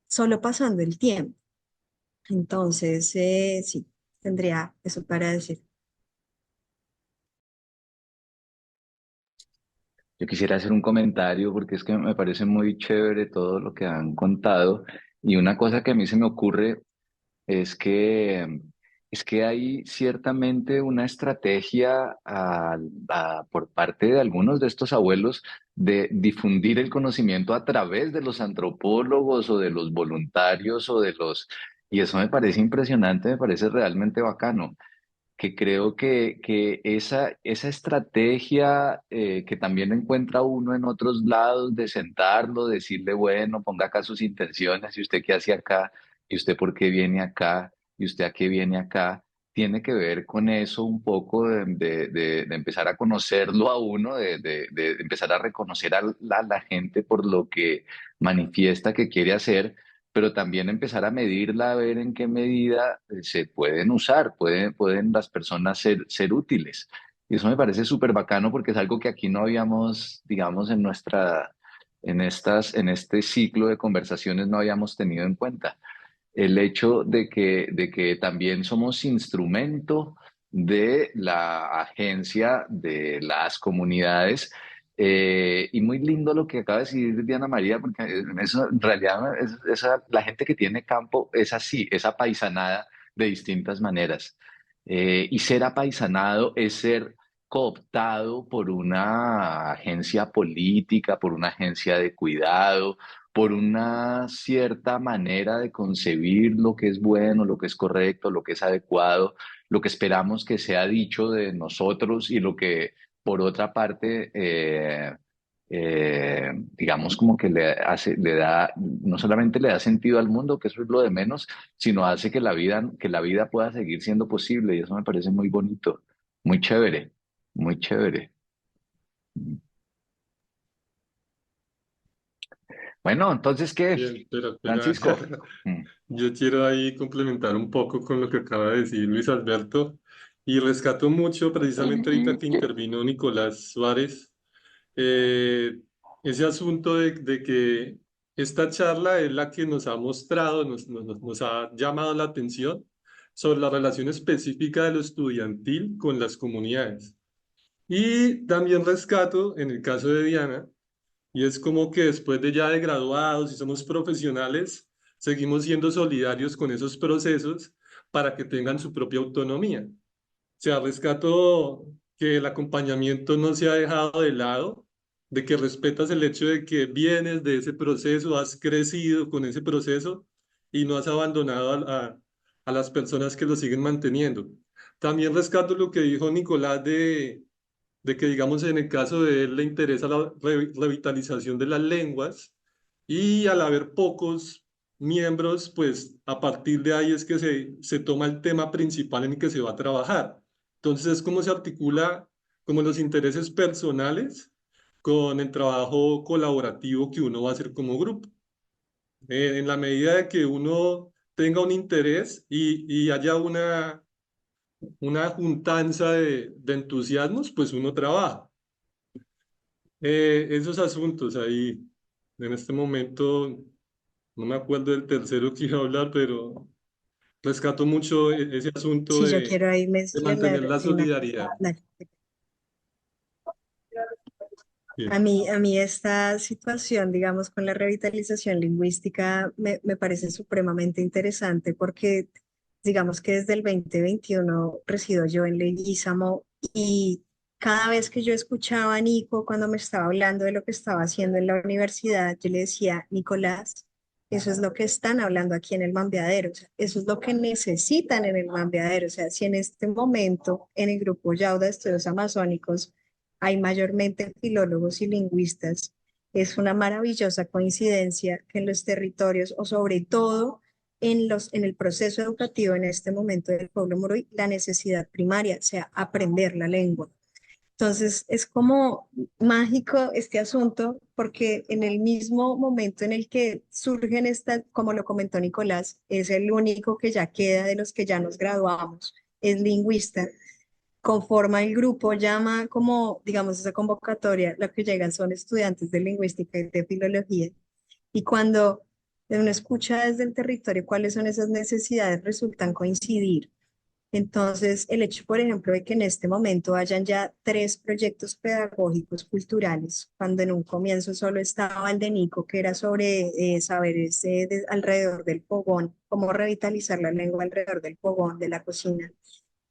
Speaker 4: solo pasando el tiempo. Entonces, sí, tendría eso para decir.
Speaker 2: Yo quisiera hacer un comentario porque es que me parece muy chévere todo lo que han contado y una cosa que a mí se me ocurre es que hay ciertamente una estrategia por parte de algunos de estos abuelos de difundir el conocimiento a través de los antropólogos o de los voluntarios y eso me parece impresionante, me parece realmente bacano que creo que esa estrategia que también encuentra uno en otros lados de sentarlo, decirle, bueno, ponga acá sus intenciones, y usted qué hace acá, y usted por qué viene acá, y usted a qué viene acá, tiene que ver con eso un poco de empezar a conocerlo a uno, de empezar a reconocer a la gente por lo que manifiesta que quiere hacer, pero también empezar a medirla, a ver en qué medida se pueden usar, pueden las personas ser útiles. Y eso me parece súper bacano porque es algo que aquí no habíamos, digamos, en este ciclo de conversaciones no habíamos tenido en cuenta. El hecho de que también somos instrumento de la agencia de las comunidades y muy lindo lo que acaba de decir Diana María, porque eso en realidad la gente que tiene campo es así, es apaisanada de distintas maneras. Y ser apaisanado es ser cooptado por una agencia política, por una agencia de cuidado, por una cierta manera de concebir lo que es bueno, lo que es correcto, lo que es adecuado, lo que esperamos que sea dicho de nosotros y lo que por otra parte, digamos como que no solamente le da sentido al mundo, que eso es lo de menos, sino hace que la vida pueda seguir siendo posible y eso me parece muy bonito, muy chévere, muy chévere. Bueno, entonces, ¿qué?
Speaker 10: Bien, espera.
Speaker 2: Francisco.
Speaker 10: Yo quiero ahí complementar un poco con lo que acaba de decir Luis Alberto y rescato mucho precisamente ahorita que intervino Nicolás Suárez, eh, ese asunto de que esta charla es la que nos ha mostrado, nos ha llamado la atención sobre la relación específica de lo estudiantil con las comunidades. Y también rescato en el caso de Diana, y es como que después de ya de graduados y somos profesionales, seguimos siendo solidarios con esos procesos para que tengan su propia autonomía. O sea, rescato que el acompañamiento no se ha dejado de lado, de que respetas el hecho de que vienes de ese proceso, has crecido con ese proceso y no has abandonado a las personas que lo siguen manteniendo. También rescato lo que dijo Nicolás de que, digamos, en el caso de él le interesa la revitalización de las lenguas y al haber pocos miembros, pues a partir de ahí es que se toma el tema principal en el que se va a trabajar. Entonces es como se articula como los intereses personales con el trabajo colaborativo que uno va a hacer como grupo. En la medida de que uno tenga un interés y haya una juntanza de entusiasmos, pues uno trabaja. Esos asuntos ahí, en este momento, no me acuerdo del tercero que iba a hablar, pero rescato mucho ese asunto
Speaker 4: Sí, yo quiero ahí
Speaker 10: de
Speaker 4: mencionar
Speaker 10: mantener la
Speaker 4: una
Speaker 10: solidaridad.
Speaker 4: cosa. Dale.
Speaker 10: Bien.
Speaker 4: A mí esta situación, digamos, con la revitalización lingüística me parece supremamente interesante porque, digamos que desde el 2021 resido yo en Leguízamo y cada vez que yo escuchaba a Nico cuando me estaba hablando de lo que estaba haciendo en la universidad, yo le decía, Nicolás, eso es lo que están hablando aquí en el Mambeadero, o sea, eso es lo que necesitan en el Mambeadero, o sea, si en este momento en el grupo Yauda de Estudios Amazónicos hay mayormente filólogos y lingüistas, es una maravillosa coincidencia que en los territorios o sobre todo en el proceso educativo en este momento del pueblo moroy, la necesidad primaria sea aprender la lengua. Entonces es como mágico este asunto porque en el mismo momento en el que surgen estas, como lo comentó Nicolás, es el único que ya queda de los que ya nos graduamos, es lingüista, conforma el grupo, llama como, digamos, esa convocatoria, lo que llegan son estudiantes de lingüística y de filología. Y cuando uno escucha desde el territorio cuáles son esas necesidades, resultan coincidir. Entonces, el hecho, por ejemplo, de que en este momento hayan ya 3 proyectos pedagógicos culturales, cuando en un comienzo solo estaba el de Nico, que era sobre saberes alrededor del fogón, cómo revitalizar la lengua alrededor del fogón, de la cocina,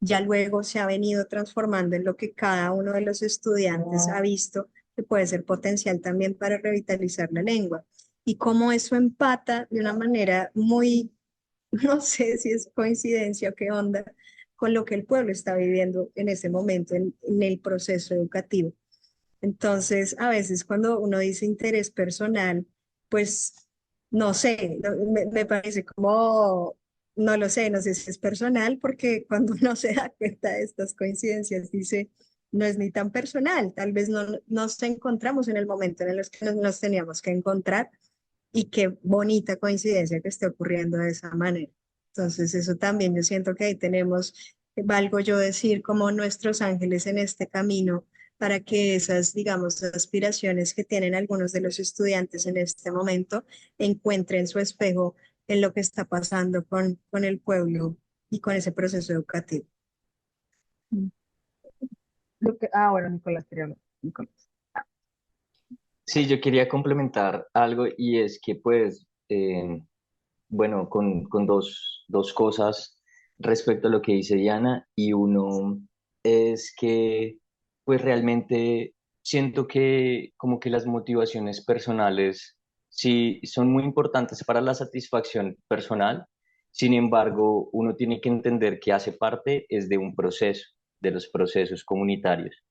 Speaker 4: ya luego se ha venido transformando en lo que cada uno de los estudiantes ha visto que puede ser potencial también para revitalizar la lengua. Y cómo eso empata de una manera muy, no sé si es coincidencia o qué onda, con lo que el pueblo está viviendo en ese momento en el proceso educativo. Entonces, a veces cuando uno dice interés personal, pues no sé, me parece como, no lo sé, no sé si es personal, porque cuando uno se da cuenta de estas coincidencias, dice, no es ni tan personal, tal vez no nos encontramos en el momento en el que nos teníamos que encontrar y qué bonita coincidencia que esté ocurriendo de esa manera. Entonces, eso también yo siento que ahí tenemos, valgo yo decir, como nuestros ángeles en este camino para que esas, digamos, aspiraciones que tienen algunos de los estudiantes en este momento encuentren su espejo en lo que está pasando con el pueblo y con ese proceso educativo.
Speaker 3: Bueno, Nicolás quería hablar. Nicolás.
Speaker 13: Sí, yo quería complementar algo y es que pues, bueno, con dos cosas respecto a lo que dice Diana y uno es que pues realmente siento que como que las motivaciones personales sí son muy importantes para la satisfacción personal. Sin embargo, uno tiene que entender que hace parte es de un proceso, de los procesos comunitarios.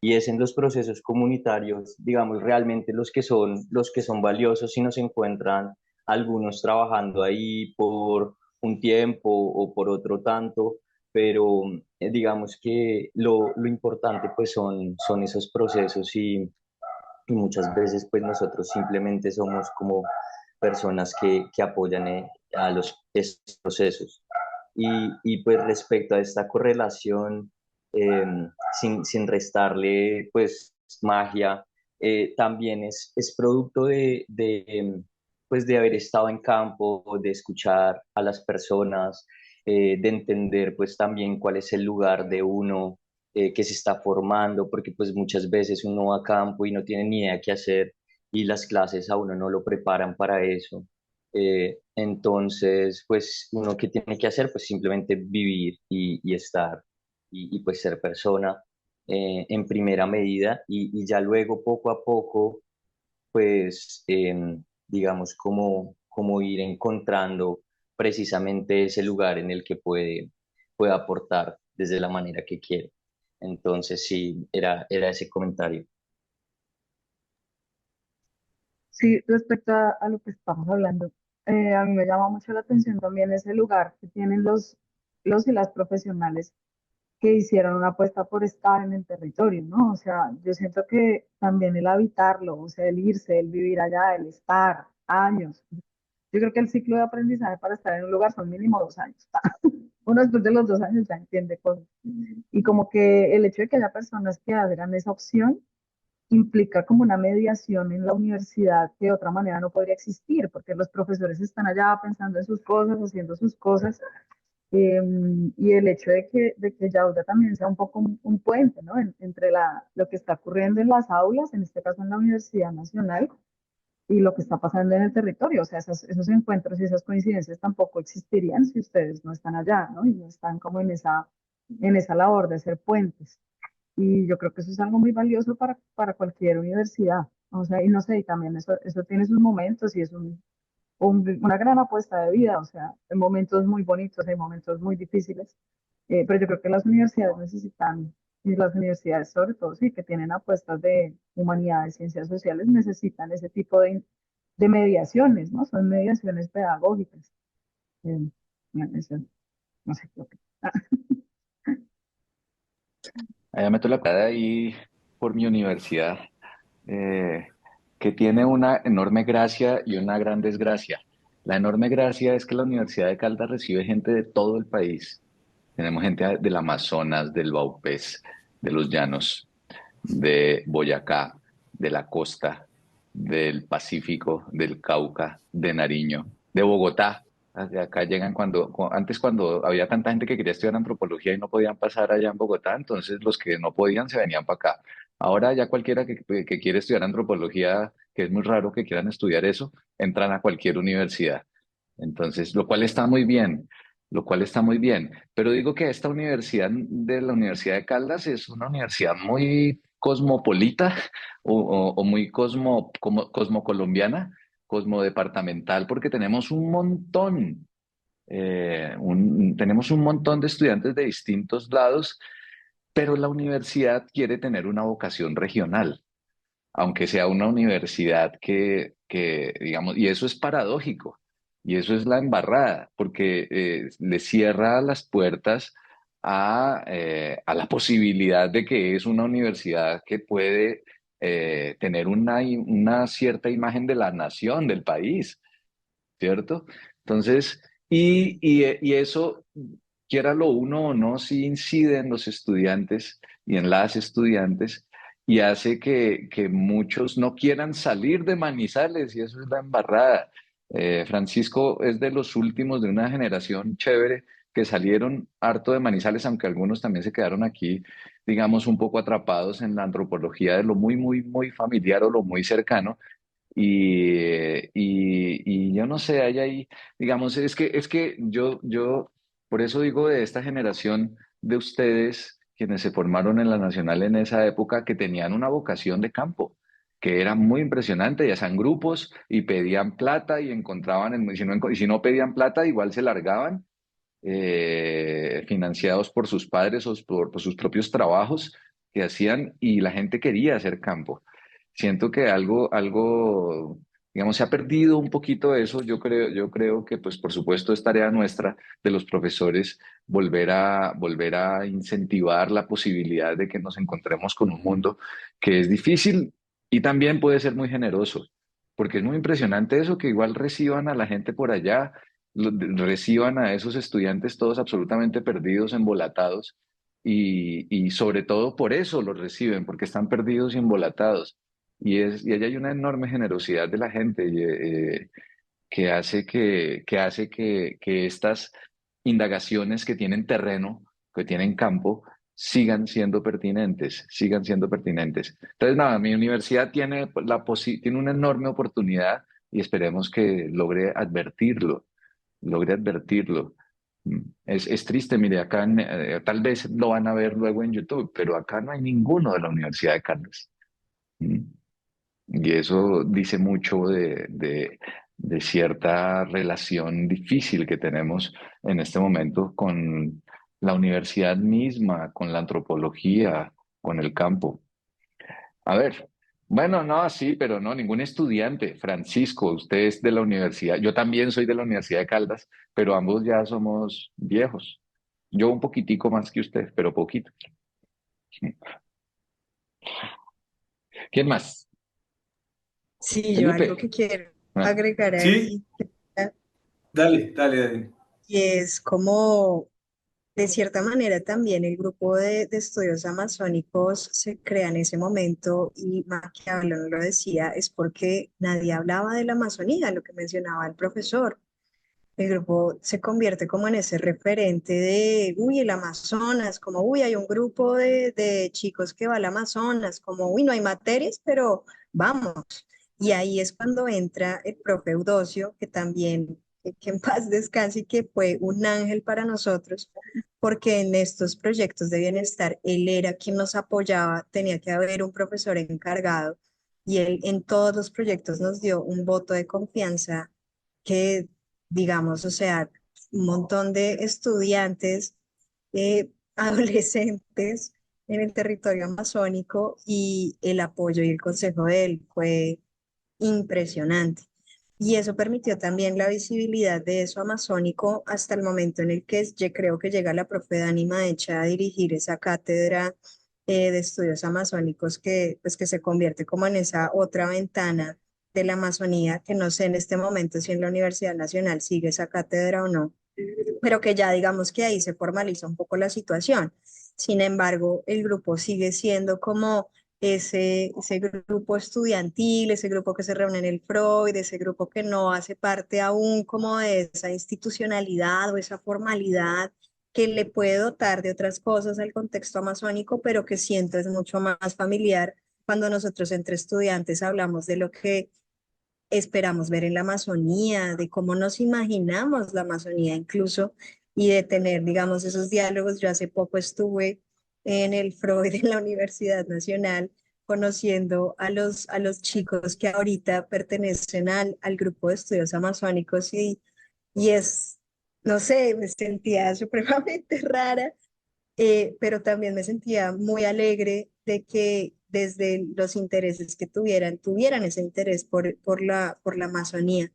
Speaker 13: Y es en los procesos comunitarios, digamos, realmente los que son valiosos y nos encuentran algunos trabajando ahí por un tiempo o por otro tanto, pero digamos que lo importante pues son esos procesos y muchas veces pues nosotros simplemente somos como personas que apoyan a estos procesos. Y pues respecto a esta correlación, eh, sin restarle pues magia, también es producto pues de haber estado en campo, de escuchar a las personas, de entender pues también cuál es el lugar de uno que se está formando, porque pues muchas veces uno va a campo y no tiene ni idea qué hacer y las clases a uno no lo preparan para eso. Entonces, pues uno que tiene que hacer, pues simplemente vivir y estar y pues ser persona en primera medida y ya luego poco a poco, pues digamos como ir encontrando precisamente ese lugar en el que puede aportar desde la manera que quiere. Entonces, sí, era ese comentario.
Speaker 3: Sí, respecto a lo que estamos hablando, a mí me llama mucho la atención también ese lugar que tienen los y las profesionales que hicieron una apuesta por estar en el territorio, ¿no? O sea, yo siento que también el habitarlo, o sea, el irse, el vivir allá, el estar años. Yo creo que el ciclo de aprendizaje para estar en un lugar son mínimo 2 años. Uno después de los 2 años ya entiende cosas. Y como que el hecho de que haya personas que hagan esa opción implica como una mediación en la universidad que de otra manera no podría existir, porque los profesores están allá pensando en sus cosas, haciendo sus cosas, y el hecho de que Yauda también sea un poco un puente, ¿no? Entre lo que está ocurriendo en las aulas, en este caso en la Universidad Nacional, y lo que está pasando en el territorio. O sea, esos encuentros y esas coincidencias tampoco existirían si ustedes no están allá, ¿no? Y no están como en esa labor de ser puentes. Y yo creo que eso es algo muy valioso para cualquier universidad. O sea, y no sé, y también eso tiene sus momentos y es una gran apuesta de vida. O sea, hay momentos muy bonitos, hay momentos muy difíciles. Pero yo creo que las universidades necesitan, y las universidades sobre todo, sí, que tienen apuestas de humanidades, ciencias sociales, necesitan ese tipo de mediaciones, ¿no? Son mediaciones pedagógicas. Eh, eso, no sé qué opinas.
Speaker 2: Allá meto la plata ahí por mi universidad, eh, que tiene una enorme gracia y una gran desgracia. La enorme gracia es que la Universidad de Caldas recibe gente de todo el país. Tenemos gente del Amazonas, del Baupés, de los Llanos, de Boyacá, de la costa, del Pacífico, del Cauca, de Nariño, de Bogotá. Hacia acá llegan antes cuando había tanta gente que quería estudiar antropología y no podían pasar allá en Bogotá, entonces los que no podían se venían para acá. Ahora ya cualquiera que quiere estudiar antropología, que es muy raro que quieran estudiar eso, entran a cualquier universidad. Entonces, lo cual está muy bien, lo cual está muy bien. Pero digo que esta universidad de la Universidad de Caldas es una universidad muy cosmopolita o muy cosmocolombiana, cosmodepartamental, porque tenemos un montón, tenemos un montón de estudiantes de distintos lados, pero la universidad quiere tener una vocación regional, aunque sea una universidad digamos, y eso es paradójico, y eso es la embarrada, porque le cierra las puertas a la posibilidad de que es una universidad que puede tener una cierta imagen de la nación, del país, ¿cierto? Entonces, y eso, quiera lo uno o no, sí incide en los estudiantes y en las estudiantes y hace que muchos no quieran salir de Manizales y eso es la embarrada. Francisco es de los últimos de una generación chévere que salieron harto de Manizales, aunque algunos también se quedaron aquí, digamos, un poco atrapados en la antropología de lo muy, muy, muy familiar o lo muy cercano y yo no sé, hay ahí, digamos, es que yo, por eso digo de esta generación de ustedes, quienes se formaron en la Nacional en esa época, que tenían una vocación de campo, que era muy impresionante, y hacían grupos y pedían plata y encontraban, y si no pedían plata, igual se largaban, financiados por sus padres o por sus propios trabajos que hacían, y la gente quería hacer campo. Siento que digamos, se ha perdido un poquito eso. Yo creo que, pues, por supuesto, es tarea nuestra de los profesores volver a incentivar la posibilidad de que nos encontremos con un mundo que es difícil y también puede ser muy generoso, porque es muy impresionante eso, que igual reciban a la gente por allá, reciban a esos estudiantes todos absolutamente perdidos, embolatados, y sobre todo por eso los reciben, porque están perdidos y embolatados. Y allá hay una enorme generosidad de la gente que hace que estas indagaciones que tienen terreno, que tienen campo, sigan siendo pertinentes, sigan siendo pertinentes. Entonces, nada, mi universidad tiene una enorme oportunidad y esperemos que logre advertirlo. Es triste, mire, acá tal vez lo van a ver luego en YouTube, pero acá no hay ninguno de la Universidad de Caldas. Mm. Y eso dice mucho de cierta relación difícil que tenemos en este momento con la universidad misma, con la antropología, con el campo. A ver, bueno, no, sí, pero no, ningún estudiante. Francisco, usted es de la universidad, yo también soy de la Universidad de Caldas, pero ambos ya somos viejos. Yo un poquitico más que usted, pero poquito. ¿Quién más?
Speaker 4: Sí, yo algo
Speaker 2: Felipe.
Speaker 4: que quiero
Speaker 2: Ah,
Speaker 4: agregar
Speaker 11: Sí,
Speaker 4: ahí,
Speaker 11: dale, dale, dale.
Speaker 4: y es como, de cierta manera, también el grupo de estudios amazónicos se crea en ese momento, y Maquiavelo lo decía, es porque nadie hablaba de la Amazonía, lo que mencionaba el profesor. El grupo se convierte como en ese referente de, uy, el Amazonas, como, uy, hay un grupo de chicos que va al Amazonas, como, uy, no hay materias, pero vamos. Y ahí es cuando entra el profe Eudocio, que también, que en paz descanse, y que fue un ángel para nosotros, porque en estos proyectos de bienestar, él era quien nos apoyaba, tenía que haber un profesor encargado, y él en todos los proyectos nos dio un voto de confianza que, digamos, o sea, un montón de estudiantes, adolescentes en el territorio amazónico, y el apoyo y el consejo de él fue impresionante. Y eso permitió también la visibilidad de eso amazónico hasta el momento en el que yo creo que llega la profe Dani Maecha a dirigir esa cátedra de estudios amazónicos que, pues, que se convierte como en esa otra ventana de la Amazonía, que no sé en este momento si en la Universidad Nacional sigue esa cátedra o no, pero que ya digamos que ahí se formaliza un poco la situación. Sin embargo, el grupo sigue siendo como ese grupo estudiantil, ese grupo que se reúne en el Freud, ese grupo que no hace parte aún como de esa institucionalidad o esa formalidad que le puede dotar de otras cosas al contexto amazónico, pero que siento es mucho más familiar cuando nosotros entre estudiantes hablamos de lo que esperamos ver en la Amazonía, de cómo nos imaginamos la Amazonía incluso, y de tener, digamos, esos diálogos. Yo hace poco estuve en el Freud en la Universidad Nacional conociendo a los chicos que ahorita pertenecen al grupo de estudios amazónicos y es, no sé, me sentía supremamente rara, pero también me sentía muy alegre de que desde los intereses que tuvieran ese interés por la Amazonía.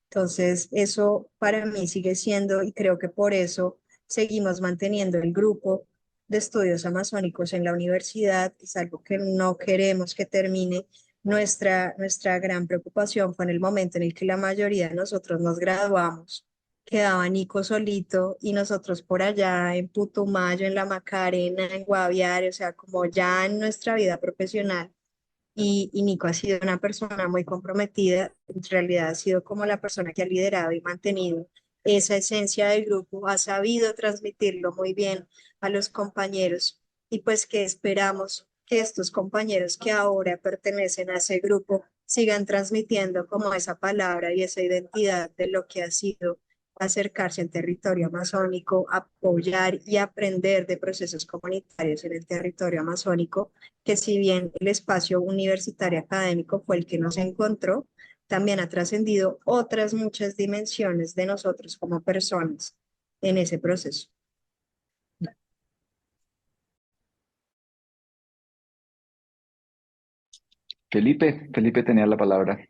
Speaker 4: Entonces, eso para mí sigue siendo, y creo que por eso seguimos manteniendo el grupo de estudios amazónicos en la universidad. Es algo que no queremos que termine. Nuestra gran preocupación fue en el momento en el que la mayoría de nosotros nos graduamos, quedaba Nico solito y nosotros por allá en Putumayo, en La Macarena, en Guaviare, o sea, como ya en nuestra vida profesional. Y Nico ha sido una persona muy comprometida, en realidad ha sido como la persona que ha liderado y mantenido esa esencia del grupo, ha sabido transmitirlo muy bien a los compañeros y pues que esperamos que estos compañeros que ahora pertenecen a ese grupo sigan transmitiendo como esa palabra y esa identidad de lo que ha sido acercarse al territorio amazónico, apoyar y aprender de procesos comunitarios en el territorio amazónico, que si bien el espacio universitario académico fue el que nos encontró, también ha trascendido otras muchas dimensiones de nosotros como personas en ese proceso.
Speaker 2: Felipe tenía la palabra.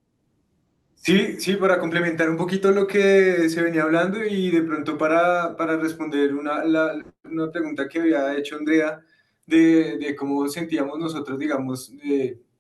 Speaker 11: Sí, sí, para complementar un poquito lo que se venía hablando y de pronto para responder una pregunta que había hecho Andrea de cómo sentíamos nosotros, digamos,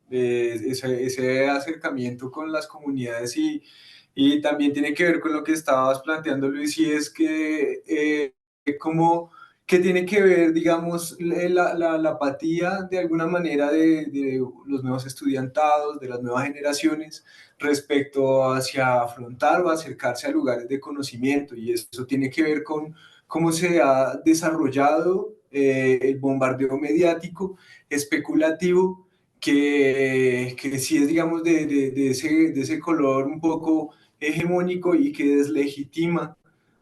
Speaker 11: de ese acercamiento con las comunidades y también tiene que ver con lo que estabas planteando, Luis, y es que cómo que tiene que ver, digamos, la apatía de alguna manera de los nuevos estudiantados, de las nuevas generaciones respecto hacia afrontar o acercarse a lugares de conocimiento, y eso tiene que ver con cómo se ha desarrollado el bombardeo mediático especulativo que sí es, digamos, de ese color un poco hegemónico y que deslegitima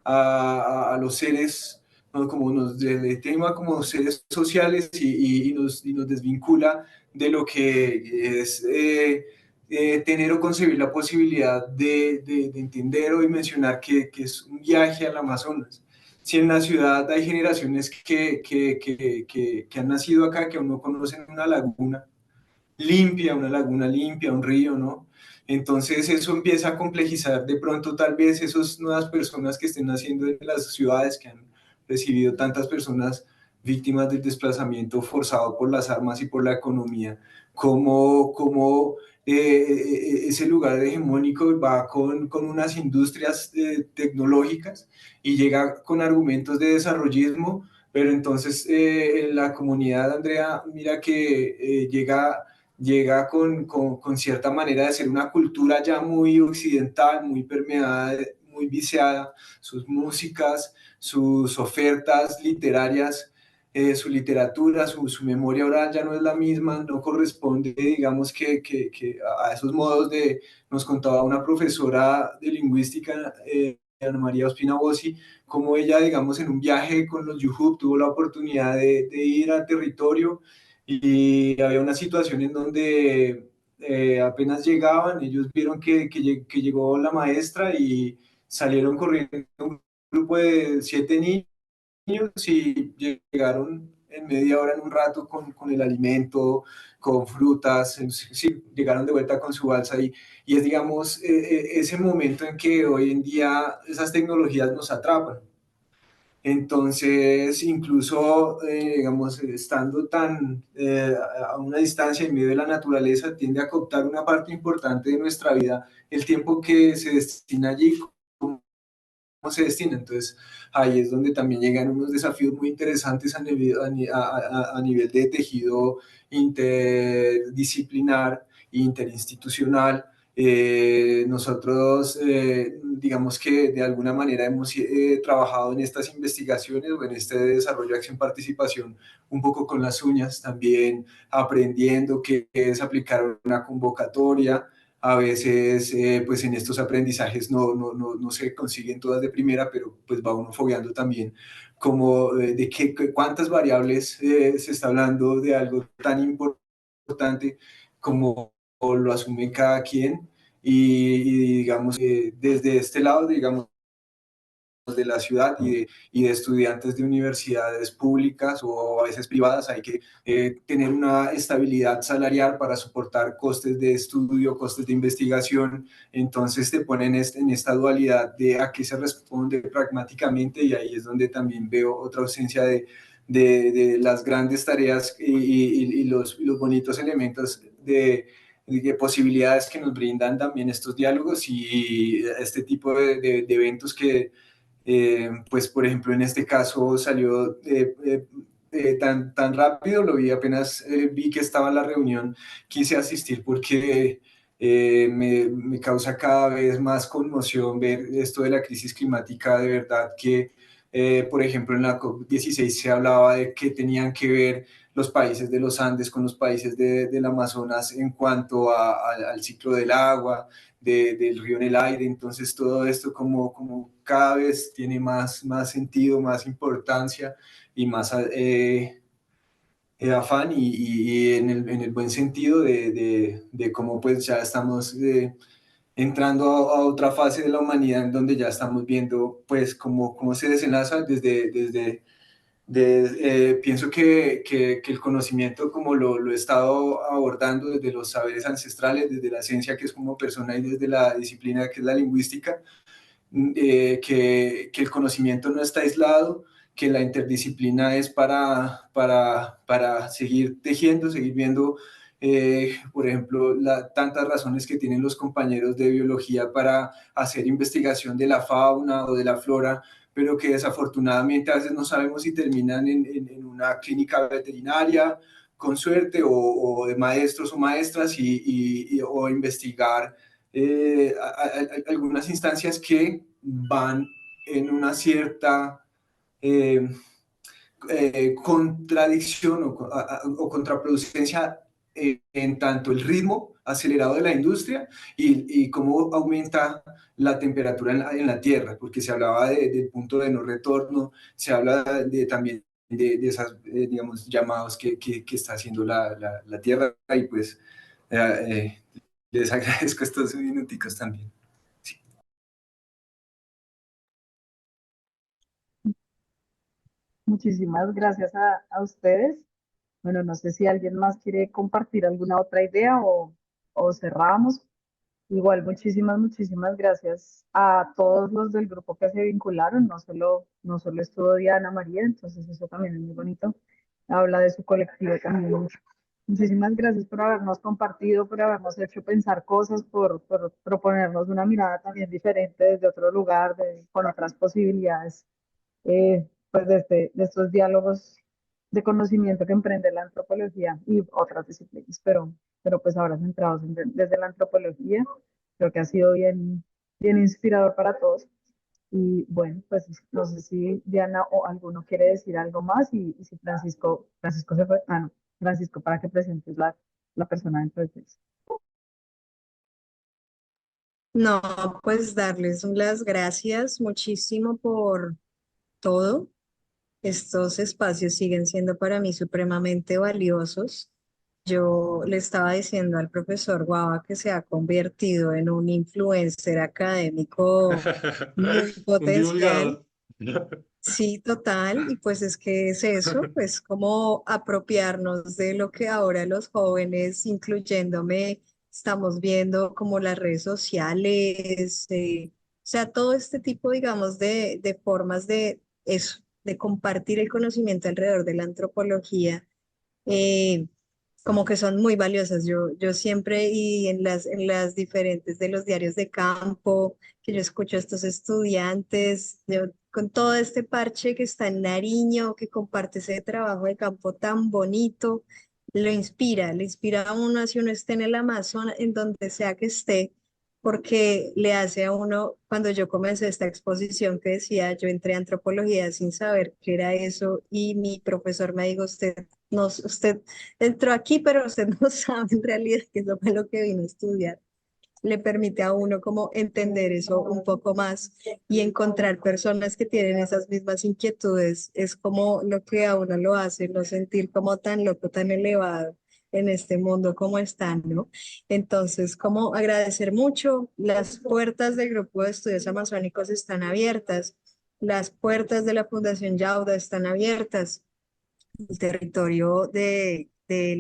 Speaker 11: a los seres, ¿no? Como nos deslegitima como seres sociales y nos desvincula de lo que es tener o concebir la posibilidad de entender o dimensionar que es un viaje al Amazonas. Si en la ciudad hay generaciones que han nacido acá, que aún no conocen una laguna limpia, un río, ¿no? Entonces eso empieza a complejizar de pronto tal vez esas nuevas personas que estén naciendo en las ciudades, que han recibido tantas personas víctimas del desplazamiento forzado por las armas y por la economía, como ese lugar hegemónico va con unas industrias tecnológicas y llega con argumentos de desarrollismo, pero entonces la comunidad, Andrea, mira que llega con cierta manera de ser una cultura ya muy occidental, muy permeada, muy viciada, sus músicas, sus ofertas literarias, su literatura, su memoria oral ya no es la misma, no corresponde, digamos, que a esos modos nos contaba una profesora de lingüística, Ana María Ospina Bossi, como ella, digamos, en un viaje con los Yujub tuvo la oportunidad de ir al territorio y había una situación en donde apenas llegaban, ellos vieron que llegó la maestra y salieron corriendo un grupo de 7 niños y llegaron en media hora, en un rato, con el alimento, con frutas, sí, llegaron de vuelta con su balsa y es, digamos, ese momento en que hoy en día esas tecnologías nos atrapan. Entonces, incluso, digamos, estando a una distancia en medio de la naturaleza, tiende a cooptar una parte importante de nuestra vida, el tiempo que se destina allí, cómo se destina. Entonces, ahí es donde también llegan unos desafíos muy interesantes a nivel de tejido interdisciplinar e interinstitucional. Nosotros, digamos que de alguna manera hemos trabajado en estas investigaciones o en este desarrollo de acción-participación un poco con las uñas, también aprendiendo qué es aplicar una convocatoria. A veces, pues en estos aprendizajes no se consiguen todas de primera, pero pues va uno fogueando también como cuántas variables se está hablando de algo tan importante como lo asume cada quien y digamos, desde este lado, digamos, de la ciudad y de estudiantes de universidades públicas o a veces privadas, hay que tener una estabilidad salarial para soportar costes de estudio, costes de investigación. Entonces te ponen en esta dualidad de a qué se responde pragmáticamente, y ahí es donde también veo otra ausencia de las grandes tareas y los bonitos elementos de posibilidades que nos brindan también estos diálogos y este tipo de eventos que pues por ejemplo en este caso salió tan rápido, lo vi apenas vi que estaba en la reunión, quise asistir porque me causa cada vez más conmoción ver esto de la crisis climática. De verdad que por ejemplo en la COP16 se hablaba de que tenían que ver los países de los Andes con los países del Amazonas en cuanto al ciclo del agua, del río en el aire. Entonces todo esto como cada vez tiene más sentido, más importancia y más afán y en el buen sentido de cómo pues ya estamos entrando a otra fase de la humanidad en donde ya estamos viendo pues cómo se desenlaza pienso que el conocimiento, como lo he estado abordando desde los saberes ancestrales, desde la ciencia que es como persona y desde la disciplina que es la lingüística, que el conocimiento no está aislado, que la interdisciplina es para seguir tejiendo, seguir viendo, por ejemplo, tantas razones que tienen los compañeros de biología para hacer investigación de la fauna o de la flora, pero que desafortunadamente a veces no sabemos si terminan en una clínica veterinaria, con suerte, o de maestros o maestras, o investigar algunas instancias que van en una cierta contradicción o contraproducencia en tanto el ritmo acelerado de la industria y cómo aumenta la temperatura en la Tierra, porque se hablaba del punto de no retorno, se habla también de esas, digamos, llamados que está haciendo la Tierra, y pues les agradezco estos minuticos también.
Speaker 3: Muchísimas gracias a ustedes. Bueno, no sé si alguien más quiere compartir alguna otra idea o cerramos. Igual, muchísimas gracias a todos los del grupo que se vincularon. No solo estuvo Diana María, entonces eso también es muy bonito. Habla de su colectivo también. Muchísimas gracias por habernos compartido, por habernos hecho pensar cosas, por proponernos una mirada también diferente desde otro lugar, con otras posibilidades, pues de estos diálogos de conocimiento que emprende la antropología y otras disciplinas, pero pues ahora centrados desde la antropología. Creo que ha sido bien inspirador para todos. Y bueno, pues no sé si Diana o alguno quiere decir algo más, y si Francisco se fue. Ah, no, Francisco, para que presentes la persona dentro de ti.
Speaker 4: No, pues darles las gracias muchísimo por todo. Estos espacios siguen siendo para mí supremamente valiosos. Yo le estaba diciendo al profesor Guava que se ha convertido en un influencer académico muy
Speaker 10: Un
Speaker 4: potencial.
Speaker 10: divulgador.
Speaker 4: Sí, total. Y pues es que es eso, pues como apropiarnos de lo que ahora los jóvenes, incluyéndome, estamos viendo como las redes sociales, o sea, todo este tipo, digamos, de formas de eso, de compartir el conocimiento alrededor de la antropología, como que son muy valiosas. Yo siempre, y en las diferentes de los diarios de campo, que yo escucho a estos estudiantes, con todo este parche que está en Nariño, que comparte ese trabajo de campo tan bonito, le inspira a uno si uno esté en el Amazonas, en donde sea que esté, porque le hace a uno, cuando yo comencé esta exposición que decía, yo entré a antropología sin saber qué era eso, y mi profesor me dijo, usted entró aquí, pero usted no sabe en realidad que eso fue lo que vino a estudiar. Le permite a uno como entender eso un poco más y encontrar personas que tienen esas mismas inquietudes. Es como lo que a uno lo hace no sentir como tan loco, tan elevado en este mundo como están, ¿no? Entonces, como agradecer mucho, las puertas del Grupo de Estudios Amazónicos están abiertas, las puertas de la Fundación Yauda están abiertas, el territorio del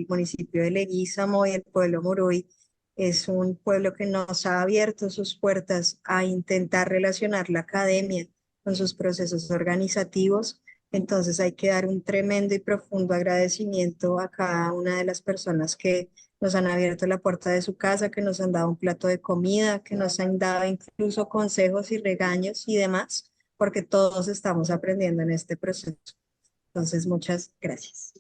Speaker 4: municipio de Leguízamo y el pueblo Muruy es un pueblo que nos ha abierto sus puertas a intentar relacionar la academia con sus procesos organizativos. Entonces hay que dar un tremendo y profundo agradecimiento a cada una de las personas que nos han abierto la puerta de su casa, que nos han dado un plato de comida, que nos han dado incluso consejos y regaños y demás, porque todos estamos aprendiendo en este proceso. Entonces, muchas gracias.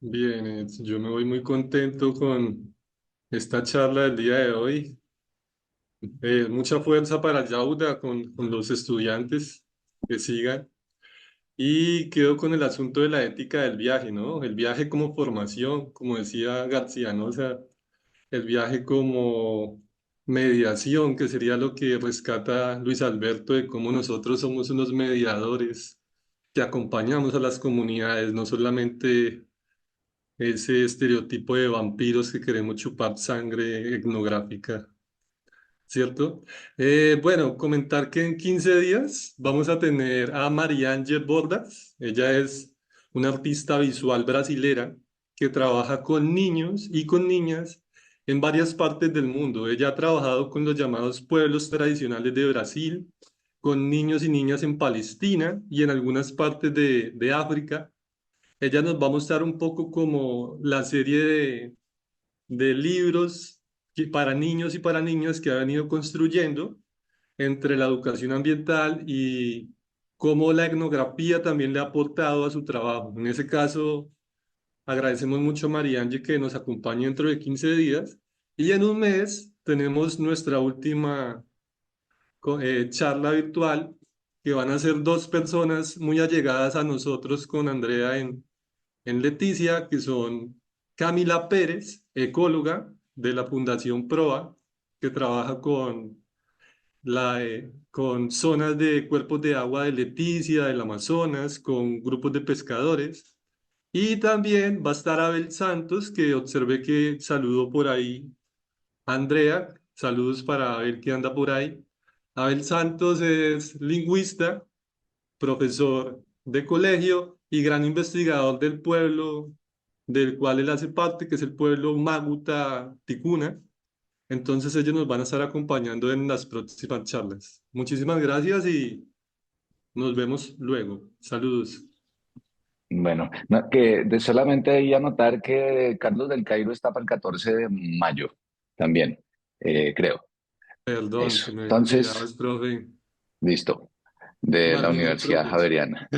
Speaker 10: Bien, yo me voy muy contento con esta charla del día de hoy. Mucha fuerza para Yauda con los estudiantes que sigan. Y quedo con el asunto de la ética del viaje, ¿no? El viaje como formación, como decía García, ¿no? O sea, el viaje como mediación, que sería lo que rescata Luis Alberto de cómo nosotros somos unos mediadores que acompañamos a las comunidades, no solamente ese estereotipo de vampiros que queremos chupar sangre etnográfica, ¿cierto? Bueno, comentar que en 15 días vamos a tener a Mariange Bordas. Ella es una artista visual brasilera que trabaja con niños y con niñas en varias partes del mundo. Ella ha trabajado con los llamados pueblos tradicionales de Brasil, con niños y niñas en Palestina y en algunas partes de África. Ella nos va a mostrar un poco como la serie de libros para niños y para niñas que ha venido construyendo entre la educación ambiental y cómo la etnografía también le ha aportado a su trabajo. En ese caso, agradecemos mucho a Mariange que nos acompañe dentro de 15 días y en un mes tenemos nuestra última charla virtual que van a ser dos personas muy allegadas a nosotros con Andrea en Leticia, que son Camila Pérez, ecóloga de la Fundación PROA, que trabaja con zonas de cuerpos de agua de Leticia, del Amazonas, con grupos de pescadores. Y también va a estar Abel Santos, que observé que saludó por ahí a Andrea. Saludos para Abel que anda por ahí. Abel Santos es lingüista, profesor de colegio y gran investigador del pueblo del cual él hace parte, que es el pueblo Maguta Ticuna. Entonces ellos nos van a estar acompañando en las próximas charlas. Muchísimas gracias y nos vemos luego. Saludos.
Speaker 2: Bueno, solamente ahí anotar que Carlos del Cairo está para el 14 de mayo también, creo.
Speaker 10: Perdón,
Speaker 2: Eso.
Speaker 10: que me
Speaker 2: Entonces,
Speaker 10: olvidabas, profe.
Speaker 2: listo, de la
Speaker 10: Vale,
Speaker 2: Universidad
Speaker 10: profe.
Speaker 2: Javeriana.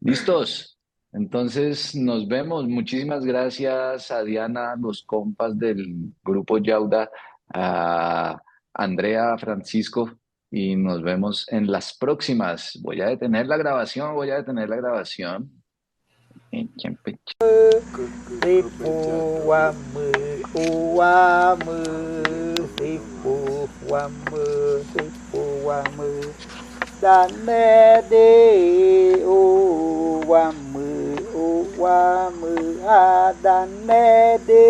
Speaker 2: ¿Listos? Entonces nos vemos. Muchísimas gracias a Diana, a los compas del grupo Yauda, a Andrea, a Francisco, y nos vemos en las próximas. Voy a detener la grabación.
Speaker 1: Sipu wa mu uwa mu sipu wa mu dane de uwa mu adane de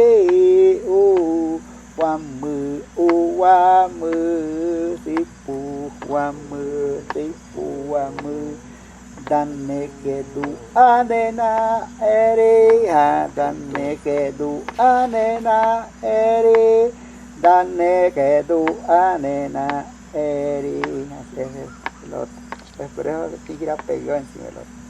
Speaker 1: uwa mu sipu wa mu dane kedu anena ere ha dane kedu anena ere dane kedu anena ere. Espero que siga pegado encima del otro.